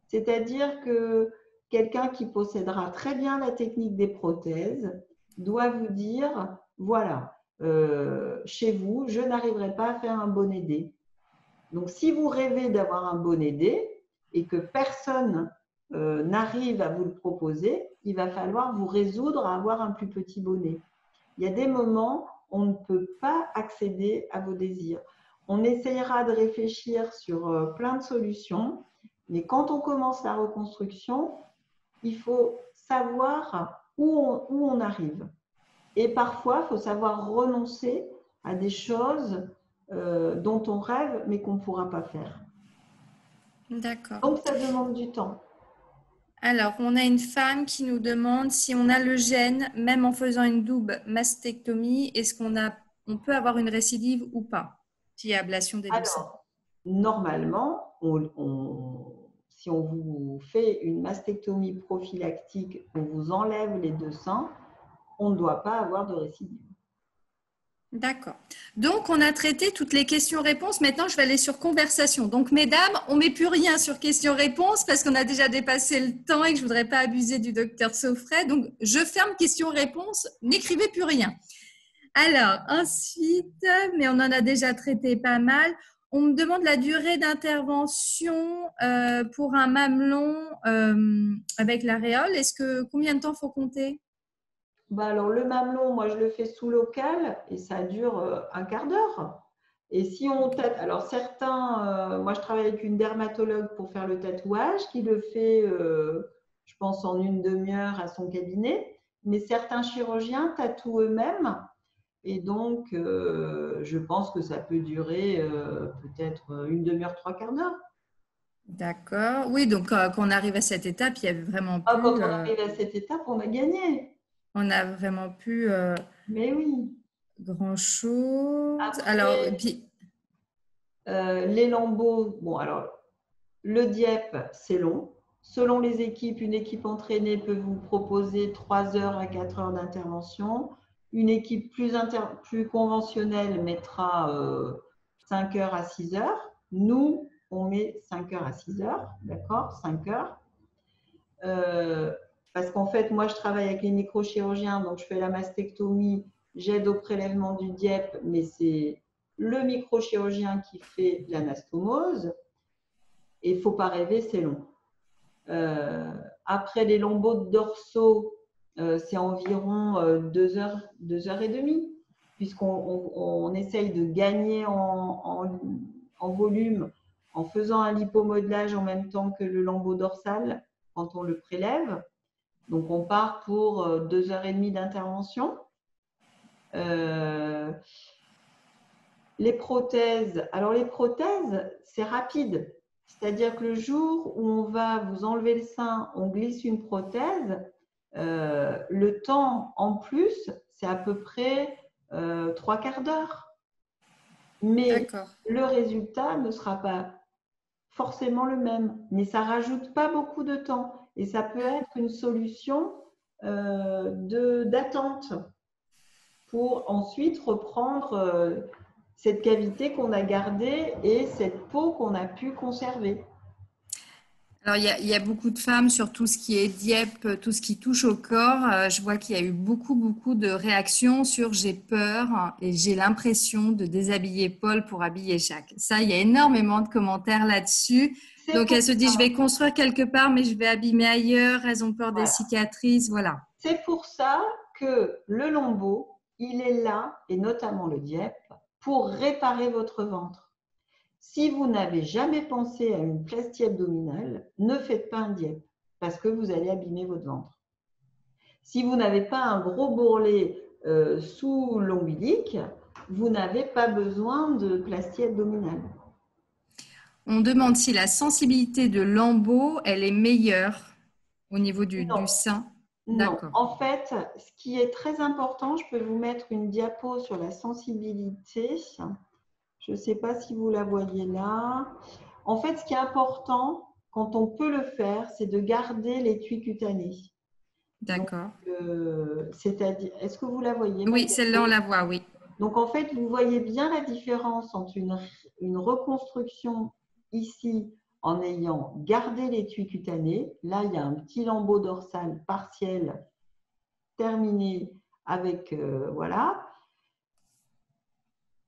C'est-à-dire que quelqu'un qui possédera très bien la technique des prothèses doit vous dire, voilà, chez vous, je n'arriverai pas à faire un bonnet D. Donc, si vous rêvez d'avoir un bonnet D et que personne n'arrive à vous le proposer, il va falloir vous résoudre à avoir un plus petit bonnet. Il y a des moments où on ne peut pas accéder à vos désirs. On essayera de réfléchir sur plein de solutions, mais quand on commence la reconstruction, il faut savoir où on arrive. Et parfois, il faut savoir renoncer à des choses dont on rêve, mais qu'on ne pourra pas faire. D'accord. Donc, ça demande du temps. Alors, on a une femme qui nous demande si on a le gène, même en faisant une double mastectomie, est-ce on peut avoir une récidive ou pas, si ablation des deux seins? Alors, normalement, si on vous fait une mastectomie prophylactique, on vous enlève les 2 seins, on ne doit pas avoir de récidive. D'accord. Donc, on a traité toutes les questions-réponses. Maintenant, je vais aller sur conversation. Donc, mesdames, on ne met plus rien sur questions-réponses parce qu'on a déjà dépassé le temps et que je ne voudrais pas abuser du docteur Saufray. Donc, je ferme questions-réponses. N'écrivez plus rien. Alors, ensuite, mais on en a déjà traité pas mal. On me demande la durée d'intervention pour un mamelon avec l'aréole. Combien de temps faut compter? Alors, le mamelon, moi, je le fais sous local et ça dure un quart d'heure. Et si on tâte, alors certains, moi, je travaille avec une dermatologue pour faire le tatouage qui le fait, je pense, en une demi-heure à son cabinet. Mais certains chirurgiens tatouent eux-mêmes. Et donc, je pense que ça peut durer peut-être une demi-heure, 3/4 d'heure. D'accord. Oui, donc quand on arrive à cette étape, il y avait vraiment plus. Quand on arrive à cette étape, on a gagné. On n'a vraiment plus Mais oui. grand-chose. Après, Alors, les lambeaux, bon, alors, le DIEP, c'est long. Selon les équipes, une équipe entraînée peut vous proposer 3 heures à 4 heures d'intervention. Une équipe plus conventionnelle mettra 5 heures à 6 heures. Nous, on met 5 heures à 6 heures, d'accord, 5 heures. Parce qu'en fait, moi, je travaille avec les microchirurgiens, donc je fais la mastectomie, j'aide au prélèvement du DIEP, mais c'est le microchirurgien qui fait l'anastomose. Et il ne faut pas rêver, c'est long. Après les lambeaux dorsaux, c'est environ 2 heures, 2 heures et demie, puisqu'on essaye de gagner en volume en faisant un lipomodelage en même temps que le lambeau dorsal quand on le prélève. Donc, on part pour 2 heures et demie d'intervention. Les prothèses, alors les prothèses, c'est rapide. C'est-à-dire que le jour où on va vous enlever le sein, on glisse une prothèse, le temps en plus, c'est à peu près 3/4 d'heure. Mais le résultat ne sera pas forcément le même. Mais ça ne rajoute pas beaucoup de temps. Et ça peut être une solution d'attente pour ensuite reprendre cette cavité qu'on a gardée et cette peau qu'on a pu conserver. Alors, il y a beaucoup de femmes sur tout ce qui est Dieppe, tout ce qui touche au corps. Je vois qu'il y a eu beaucoup de réactions sur j'ai peur et j'ai l'impression de déshabiller Paul pour habiller Jacques. Ça, il y a énormément de commentaires là-dessus. Donc, elle se dit, je vais construire quelque part, mais je vais abîmer ailleurs. Elles ont peur des cicatrices, voilà. C'est pour ça que le lambeau, il est là, et notamment le Dieppe, pour réparer votre ventre. Si vous n'avez jamais pensé à une plastie abdominale, ne faites pas un Dieppe parce que vous allez abîmer votre ventre. Si vous n'avez pas un gros bourrelet sous l'ombilic, vous n'avez pas besoin de plastie abdominale. On demande si la sensibilité de lambeau, elle est meilleure au niveau du sein. Non, en fait, ce qui est très important, je peux vous mettre une diapo sur la sensibilité. Je ne sais pas si vous la voyez là. En fait, ce qui est important, quand on peut le faire, c'est de garder l'étui cutané. D'accord. C'est-à-dire, est-ce que vous la voyez? Oui, celle-là, on la voit, oui. Donc, en fait, vous voyez bien la différence entre une reconstruction ici en ayant gardé l'étui cutané. Là, il y a un petit lambeau dorsal partiel terminé avec, voilà.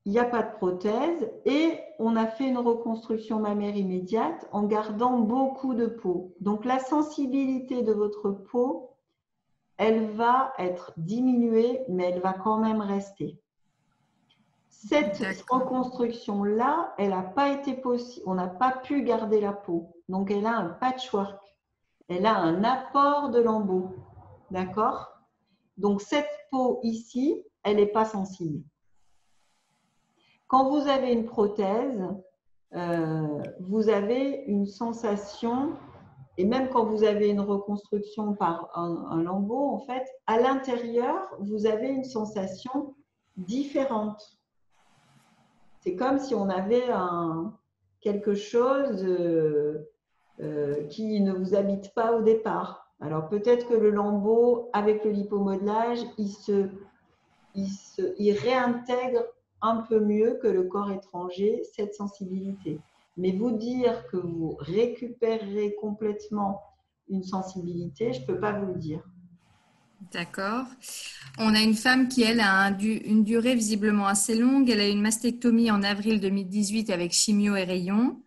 Il n'y a pas de prothèse et on a fait une reconstruction mammaire immédiate en gardant beaucoup de peau. Donc, la sensibilité de votre peau, elle va être diminuée, mais elle va quand même rester. Cette reconstruction-là, elle n'a pas été possible. On n'a pas pu garder la peau. Donc, elle a un patchwork. Elle a un apport de lambeaux. D'accord? Donc, cette peau ici, elle n'est pas sensible. Quand vous avez une prothèse, vous avez une sensation, et même quand vous avez une reconstruction par un lambeau, en fait, à l'intérieur, vous avez une sensation différente. C'est comme si on avait quelque chose qui ne vous habite pas au départ. Alors peut-être que le lambeau, avec le lipomodelage, il réintègre un peu mieux que le corps étranger cette sensibilité. Mais vous dire que vous récupérerez complètement une sensibilité, je ne peux pas vous le dire. D'accord. On a une femme qui, elle, a une durée visiblement assez longue. Elle a eu une mastectomie en avril 2018 avec chimio et rayons.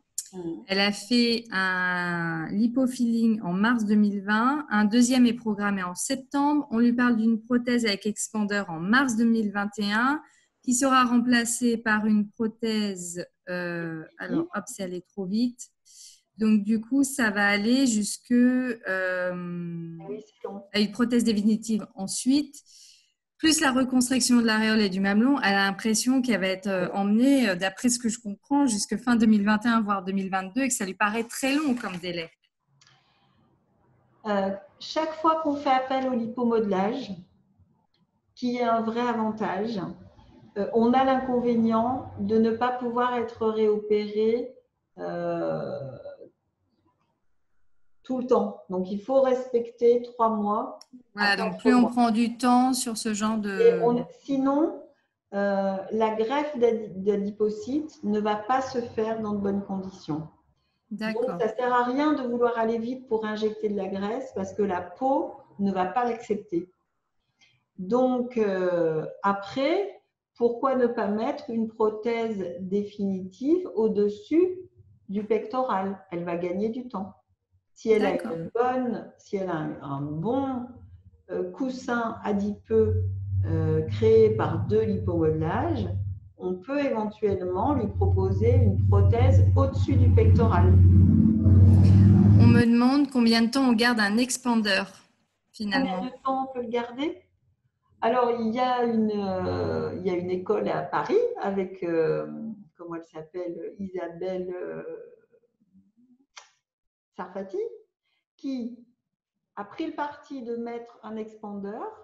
Elle a fait un lipofilling en mars 2020. Un deuxième est programmé en septembre. On lui parle d'une prothèse avec expandeur en mars 2021 qui sera remplacée par une prothèse. Alors, hop, c'est allé trop vite. Donc, du coup, ça va aller jusque à une prothèse définitive ensuite, plus la reconstruction de l'aréole et du mamelon. Elle a l'impression qu'elle va être emmenée, d'après ce que je comprends, jusque fin 2021, voire 2022, et que ça lui paraît très long comme délai. Chaque fois qu'on fait appel au lipomodelage, qui est un vrai avantage, on a l'inconvénient de ne pas pouvoir être réopéré tout le temps. Donc, il faut respecter 3 mois. Voilà, donc plus on prend du temps sur ce genre de… Sinon, la greffe d'adipocytes ne va pas se faire dans de bonnes conditions. Donc, ça ne sert à rien de vouloir aller vite pour injecter de la graisse parce que la peau ne va pas l'accepter. Donc, après, pourquoi ne pas mettre une prothèse définitive au-dessus du pectoral. Elle va gagner du temps. Si elle a un bon coussin adipeux créé par de l'hypomodelage, on peut éventuellement lui proposer une prothèse au-dessus du pectoral. On me demande combien de temps on garde un expandeur, finalement. Combien de temps on peut le garder? Alors, il y a une école à Paris avec, comment elle s'appelle, Isabelle Sarfati, qui a pris le parti de mettre un expandeur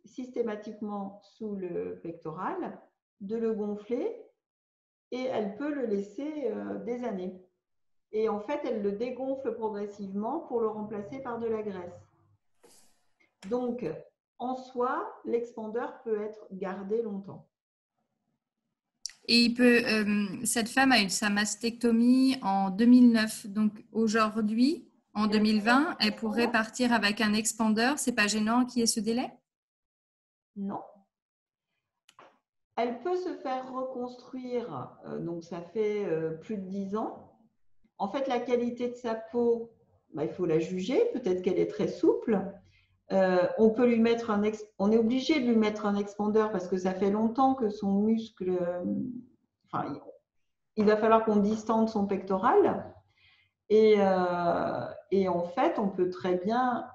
systématiquement sous le pectoral, de le gonfler et elle peut le laisser des années. Et en fait, elle le dégonfle progressivement pour le remplacer par de la graisse. Donc, en soi, l'expandeur peut être gardé longtemps. Et cette femme a eu sa mastectomie en 2009. Donc aujourd'hui, en 2020, elle pourrait partir avec un expandeur. C'est pas gênant qu'il y ait ce délai? Non. Elle peut se faire reconstruire, donc ça fait plus de 10 ans. En fait, la qualité de sa peau, il faut la juger. Peut-être qu'elle est très souple. On peut lui mettre on est obligé de lui mettre un expandeur parce que ça fait longtemps que son muscle, il va falloir qu'on distende son pectoral. Et en fait, on peut très bien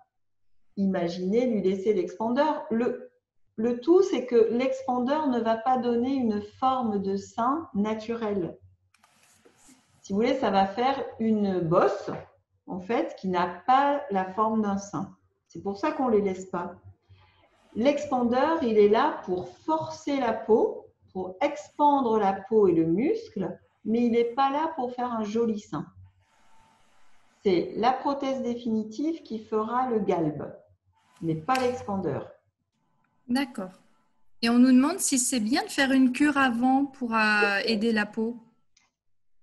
imaginer lui laisser l'expandeur. Le tout, c'est que l'expandeur ne va pas donner une forme de sein naturelle. Si vous voulez, ça va faire une bosse, en fait, qui n'a pas la forme d'un sein. C'est pour ça qu'on ne les laisse pas. L'expandeur, il est là pour forcer la peau, pour expandre la peau et le muscle, mais il n'est pas là pour faire un joli sein. C'est la prothèse définitive qui fera le galbe, mais pas l'expandeur. D'accord. Et on nous demande si c'est bien de faire une cure avant pour aider la peau.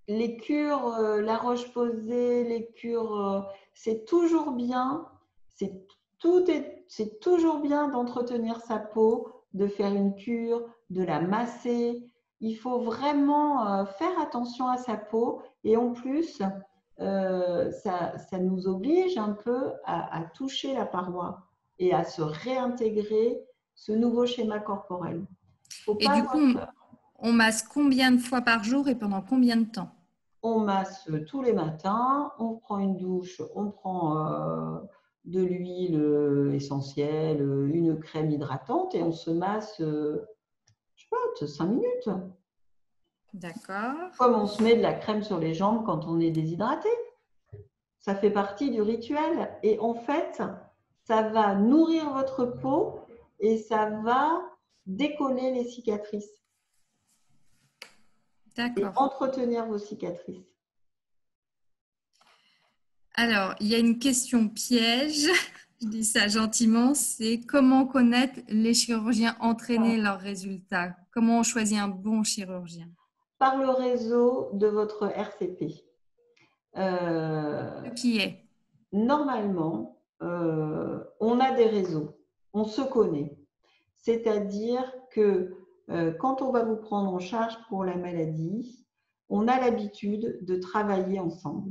Les cures, la roche-posay, les cures, c'est toujours bien. C'est toujours bien d'entretenir sa peau, de faire une cure, de la masser. Il faut vraiment faire attention à sa peau et en plus, ça nous oblige un peu à toucher la paroi et à se réintégrer ce nouveau schéma corporel. Et du coup, on masse combien de fois par jour et pendant combien de temps? On masse tous les matins, on prend une douche, on prend de l'huile essentielle, une crème hydratante et on se masse, je sais pas, 5 minutes. D'accord. Comme on se met de la crème sur les jambes quand on est déshydraté. Ça fait partie du rituel. Et en fait, ça va nourrir votre peau et ça va décoller les cicatrices. D'accord. Et entretenir vos cicatrices. Alors, il y a une question piège, je dis ça gentiment, c'est comment connaître les chirurgiens entraîner leurs résultats? Comment on choisit un bon chirurgien? Par le réseau de votre RCP. Qui est? Normalement, on a des réseaux, on se connaît. C'est-à-dire que quand on va vous prendre en charge pour la maladie, on a l'habitude de travailler ensemble.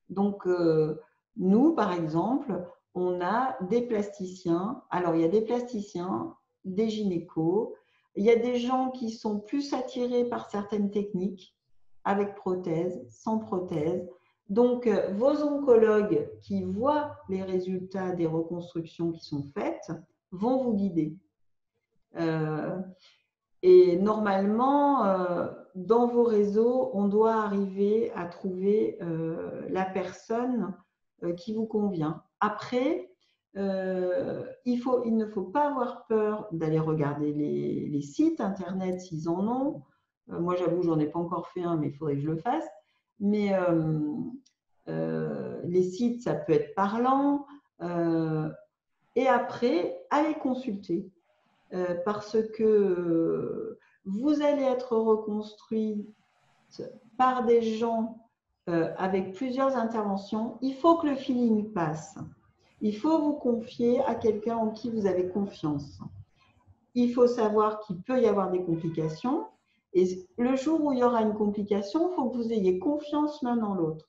Donc, nous, par exemple, on a des plasticiens. Alors, il y a des plasticiens, des gynécos. Il y a des gens qui sont plus attirés par certaines techniques, avec prothèse, sans prothèse. Donc, vos oncologues qui voient les résultats des reconstructions qui sont faites vont vous guider. Et normalement, dans vos réseaux, on doit arriver à trouver la personne qui vous convient. Après, il ne faut pas avoir peur d'aller regarder les sites internet s'ils en ont. Moi, j'avoue, j'en ai pas encore fait un, mais il faudrait que je le fasse. Mais les sites, ça peut être parlant. Et après, allez consulter. Parce que vous allez être reconstruite par des gens avec plusieurs interventions. Il faut que le feeling passe. Il faut vous confier à quelqu'un en qui vous avez confiance. Il faut savoir qu'il peut y avoir des complications Et le jour où il y aura une complication, il faut que vous ayez confiance l'un dans l'autre.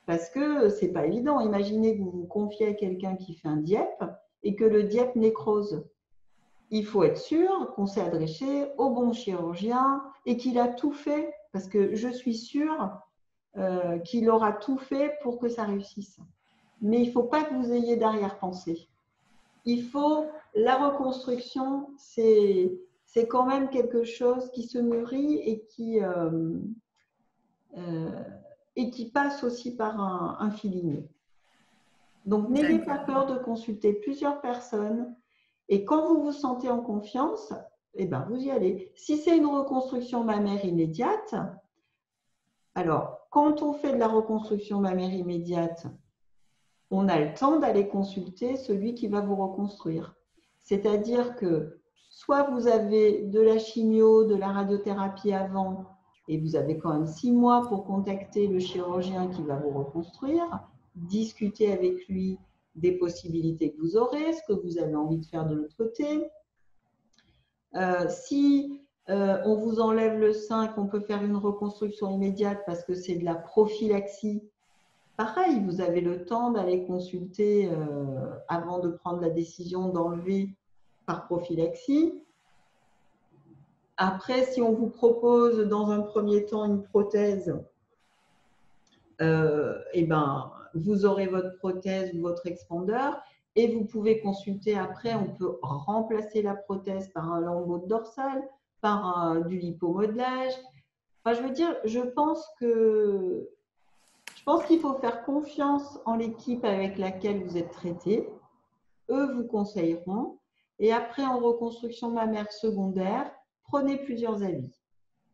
Parce que ce n'est pas évident. Imaginez que vous vous confiez à quelqu'un qui fait un DIEP et que le DIEP nécrose. Il faut être sûr qu'on s'est adressé au bon chirurgien et qu'il a tout fait. Parce que je suis sûre qu'il aura tout fait pour que ça réussisse. Mais il ne faut pas que vous ayez d'arrière-pensée. La reconstruction, c'est quand même quelque chose qui se mûrit et qui passe aussi par un feeling. Donc, n'ayez pas peur de consulter plusieurs personnes. Et quand vous vous sentez en confiance, eh ben, vous y allez. Si c'est une reconstruction mammaire immédiate, alors, quand on fait de la reconstruction mammaire immédiate, on a le temps d'aller consulter celui qui va vous reconstruire. C'est-à-dire que soit vous avez de la chimio, de la radiothérapie avant, et vous avez quand même 6 mois pour contacter le chirurgien qui va vous reconstruire, discuter avec lui des possibilités que vous aurez, ce que vous avez envie de faire de l'autre côté. Si on vous enlève le sein, qu'on peut faire une reconstruction immédiate parce que c'est de la prophylaxie, pareil, vous avez le temps d'aller consulter avant de prendre la décision d'enlever par prophylaxie. Après, si on vous propose dans un premier temps une prothèse, eh ben, vous aurez votre prothèse ou votre expandeur et vous pouvez consulter après. On peut remplacer la prothèse par un lambeau dorsal, par du lipomodelage. Enfin, je veux dire, je pense qu'il faut faire confiance en l'équipe avec laquelle vous êtes traité. Eux vous conseilleront. Et après, en reconstruction mammaire secondaire, prenez plusieurs avis.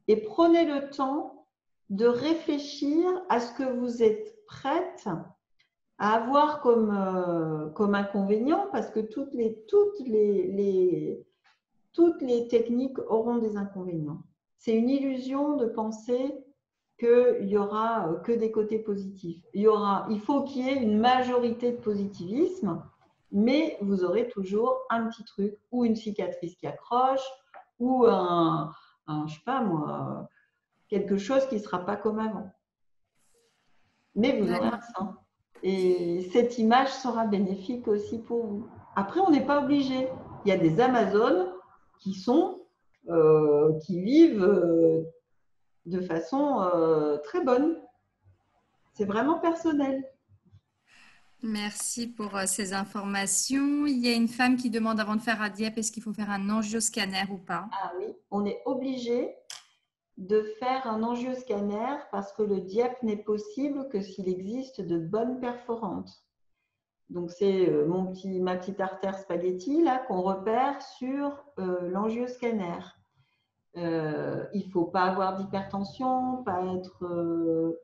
Et prenez le temps de réfléchir à ce que vous êtes prête à avoir comme inconvénient, parce que toutes les techniques auront des inconvénients. C'est une illusion de penser qu'il n'y aura que des côtés positifs. Il faut qu'il y ait une majorité de positivisme, mais vous aurez toujours un petit truc, ou une cicatrice qui accroche, ou je sais pas moi, quelque chose qui ne sera pas comme avant. Mais vous aurez un sein. Et cette image sera bénéfique aussi pour vous. Après, on n'est pas obligé. Il y a des Amazones qui vivent de façon très bonne. C'est vraiment personnel. Merci pour ces informations. Il y a une femme qui demande avant de faire un DIEP, est-ce qu'il faut faire un angioscanner ou pas? Ah oui, on est obligé de faire un angioscanner parce que le DIEP n'est possible que s'il existe de bonnes perforantes. Donc, c'est ma petite artère spaghetti là qu'on repère sur l'angioscanner. Il ne faut pas avoir d'hypertension, pas être…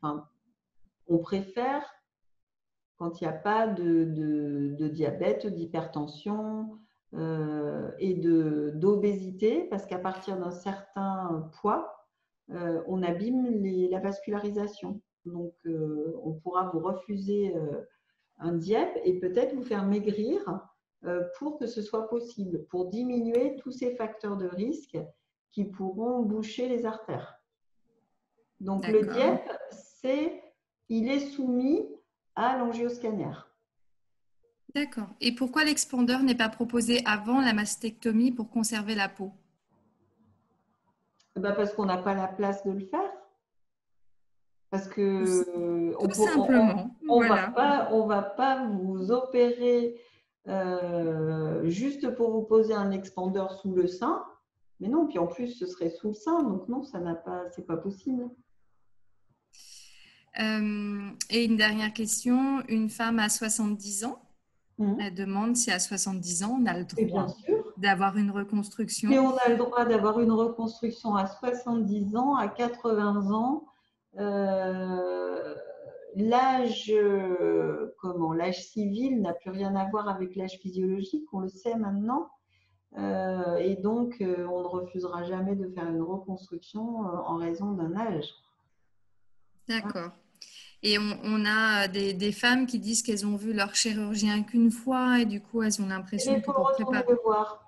on préfère quand il n'y a pas de diabète, d'hypertension et d'obésité, parce qu'à partir d'un certain poids, on abîme la vascularisation. Donc, on pourra vous refuser un DIEP et peut-être vous faire maigrir pour que ce soit possible, pour diminuer tous ces facteurs de risque qui pourront boucher les artères. Donc, le DIEP, il est soumis à l'angioscanner. D'accord. Et pourquoi l'expandeur n'est pas proposé avant la mastectomie pour conserver la peau? Parce qu'on n'a pas la place de le faire. Parce que tout simplement. On va pas vous opérer juste pour vous poser un expandeur sous le sein. Mais non, puis en plus, ce serait sous le sein. Donc non, c'est pas possible. Et une dernière question. Une femme à 70 ans, elle demande si à 70 ans, on a le droit d'avoir une reconstruction. Et on a le droit d'avoir une reconstruction à 70 ans, à 80 ans. L'âge civil n'a plus rien à voir avec l'âge physiologique, on le sait maintenant. Et donc, on ne refusera jamais de faire une reconstruction en raison d'un âge. D'accord. Et on a des femmes qui disent qu'elles ont vu leur chirurgien qu'une fois et du coup, elles ont l'impression qu'il faut retourner le voir.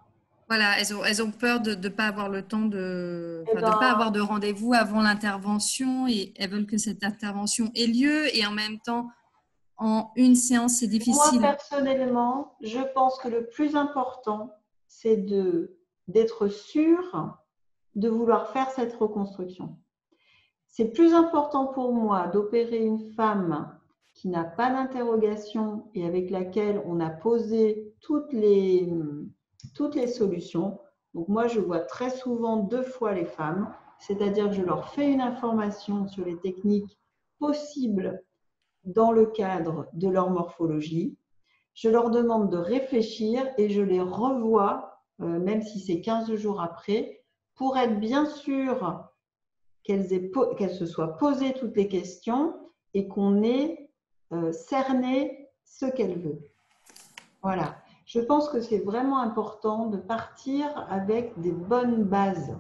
Voilà, elles ont peur de ne pas avoir le temps de Eh ben, pas avoir de rendez-vous avant l'intervention et elles veulent que cette intervention ait lieu et en même temps, en une séance, c'est moi, difficile. personnellement, je pense que le plus important, c'est d'être sûr de vouloir faire cette reconstruction. C'est plus important pour moi d'opérer une femme qui n'a pas d'interrogation et avec laquelle on a posé toutes les solutions. Donc moi, je vois très souvent 2 fois les femmes, c'est-à-dire que je leur fais une information sur les techniques possibles dans le cadre de leur morphologie. Je leur demande de réfléchir et je les revois, même si c'est 15 jours après, pour être bien sûr qu'elles se soient posées toutes les questions et qu'on ait cerné ce qu'elle veut. Voilà. Je pense que c'est vraiment important de partir avec des bonnes bases.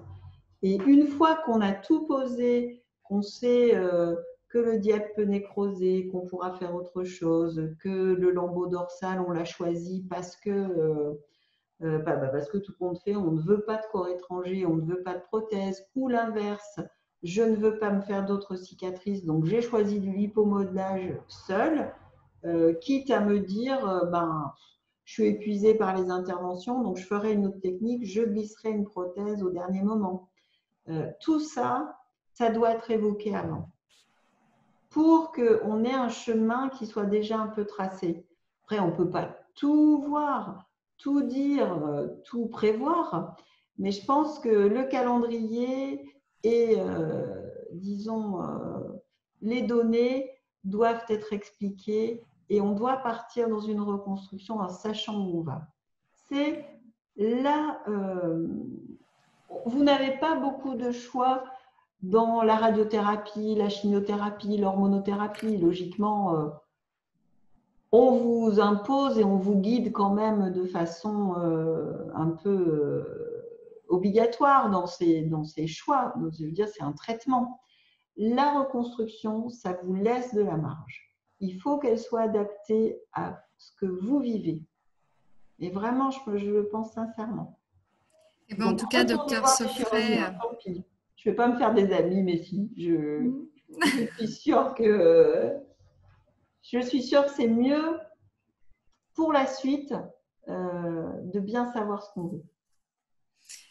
Et une fois qu'on a tout posé, qu'on sait que le diable peut nécroser, qu'on pourra faire autre chose, que le lambeau dorsal, on l'a choisi parce que tout le monde fait, on ne veut pas de corps étranger, on ne veut pas de prothèse, ou l'inverse, je ne veux pas me faire d'autres cicatrices, donc j'ai choisi du lipomodelage seul, quitte à me dire, je suis épuisée par les interventions, donc je ferai une autre technique, je glisserai une prothèse au dernier moment. Tout ça, ça doit être évoqué avant pour qu'on ait un chemin qui soit déjà un peu tracé. Après, on ne peut pas tout voir, tout dire, tout prévoir, mais je pense que le calendrier et, disons, les données doivent être expliquées et on doit partir dans une reconstruction en sachant où on va. C'est là, vous n'avez pas beaucoup de choix dans la radiothérapie, la chimiothérapie, l'hormonothérapie. Logiquement, on vous impose et on vous guide quand même de façon un peu obligatoire dans ces choix. Donc, je veux dire, c'est un traitement. La reconstruction, ça vous laisse de la marge. Il faut qu'elle soit adaptée à ce que vous vivez. Et vraiment, je le pense sincèrement. Et ben, en Donc, tout cas, retournez docteur voir des Sofret. chirurgiens, tant pis. Je ne vais pas me faire des amis, mais si, je suis sûre que c'est mieux pour la suite de bien savoir ce qu'on veut.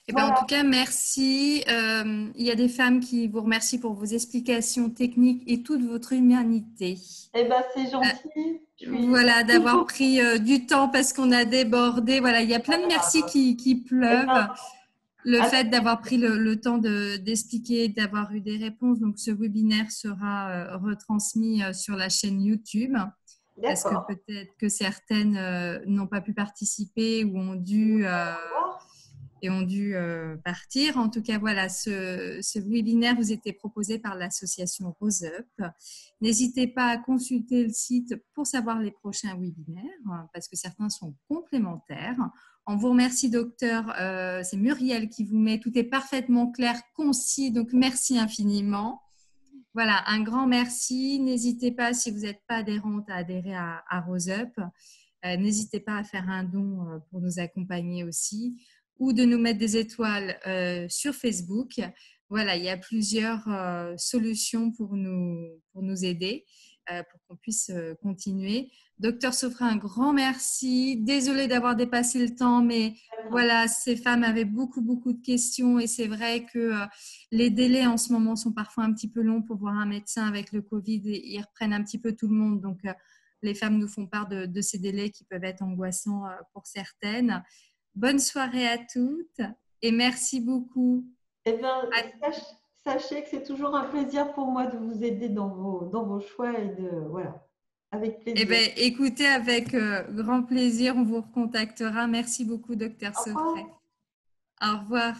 Eh ben, en Voilà. tout cas, merci. Il y a des femmes qui vous remercient pour vos explications techniques et toute votre humanité. Eh ben, c'est gentil. Voilà, d'avoir pris du temps parce qu'on a débordé. Voilà, il y a plein de merci qui Eh ben, pleuvent. Le fait d'avoir pris le temps d'expliquer, d'avoir eu des réponses. Donc, ce webinaire sera retransmis sur la chaîne YouTube. Parce que peut-être que certaines n'ont pas pu participer ou ont dû partir. En tout cas, voilà, ce webinaire vous était proposé par l'association Rose Up. N'hésitez pas à consulter le site pour savoir les prochains webinaires, parce que certains sont complémentaires. On vous remercie, docteur. C'est Muriel qui vous met. Tout est parfaitement clair, concis, donc merci infiniment. Voilà, un grand merci. N'hésitez pas, si vous n'êtes pas adhérente, à adhérer à Rose Up. N'hésitez pas à faire un don pour nous accompagner aussi, ou de nous mettre des étoiles sur Facebook. Voilà, il y a plusieurs solutions pour nous aider, pour qu'on puisse continuer. Docteur Sofret, un grand merci. Désolée d'avoir dépassé le temps, mais voilà, ces femmes avaient beaucoup de questions et c'est vrai que les délais en ce moment sont parfois un petit peu longs pour voir un médecin avec le Covid et ils reprennent un petit peu tout le monde. Donc, les femmes nous font part de ces délais qui peuvent être angoissants pour certaines. Bonne soirée à toutes et merci beaucoup. Eh bien, sachez que c'est toujours un plaisir pour moi de vous aider dans vos choix et voilà, avec plaisir. Eh bien, écoutez, avec grand plaisir, on vous recontactera. Merci beaucoup, docteur Sofret. Au revoir.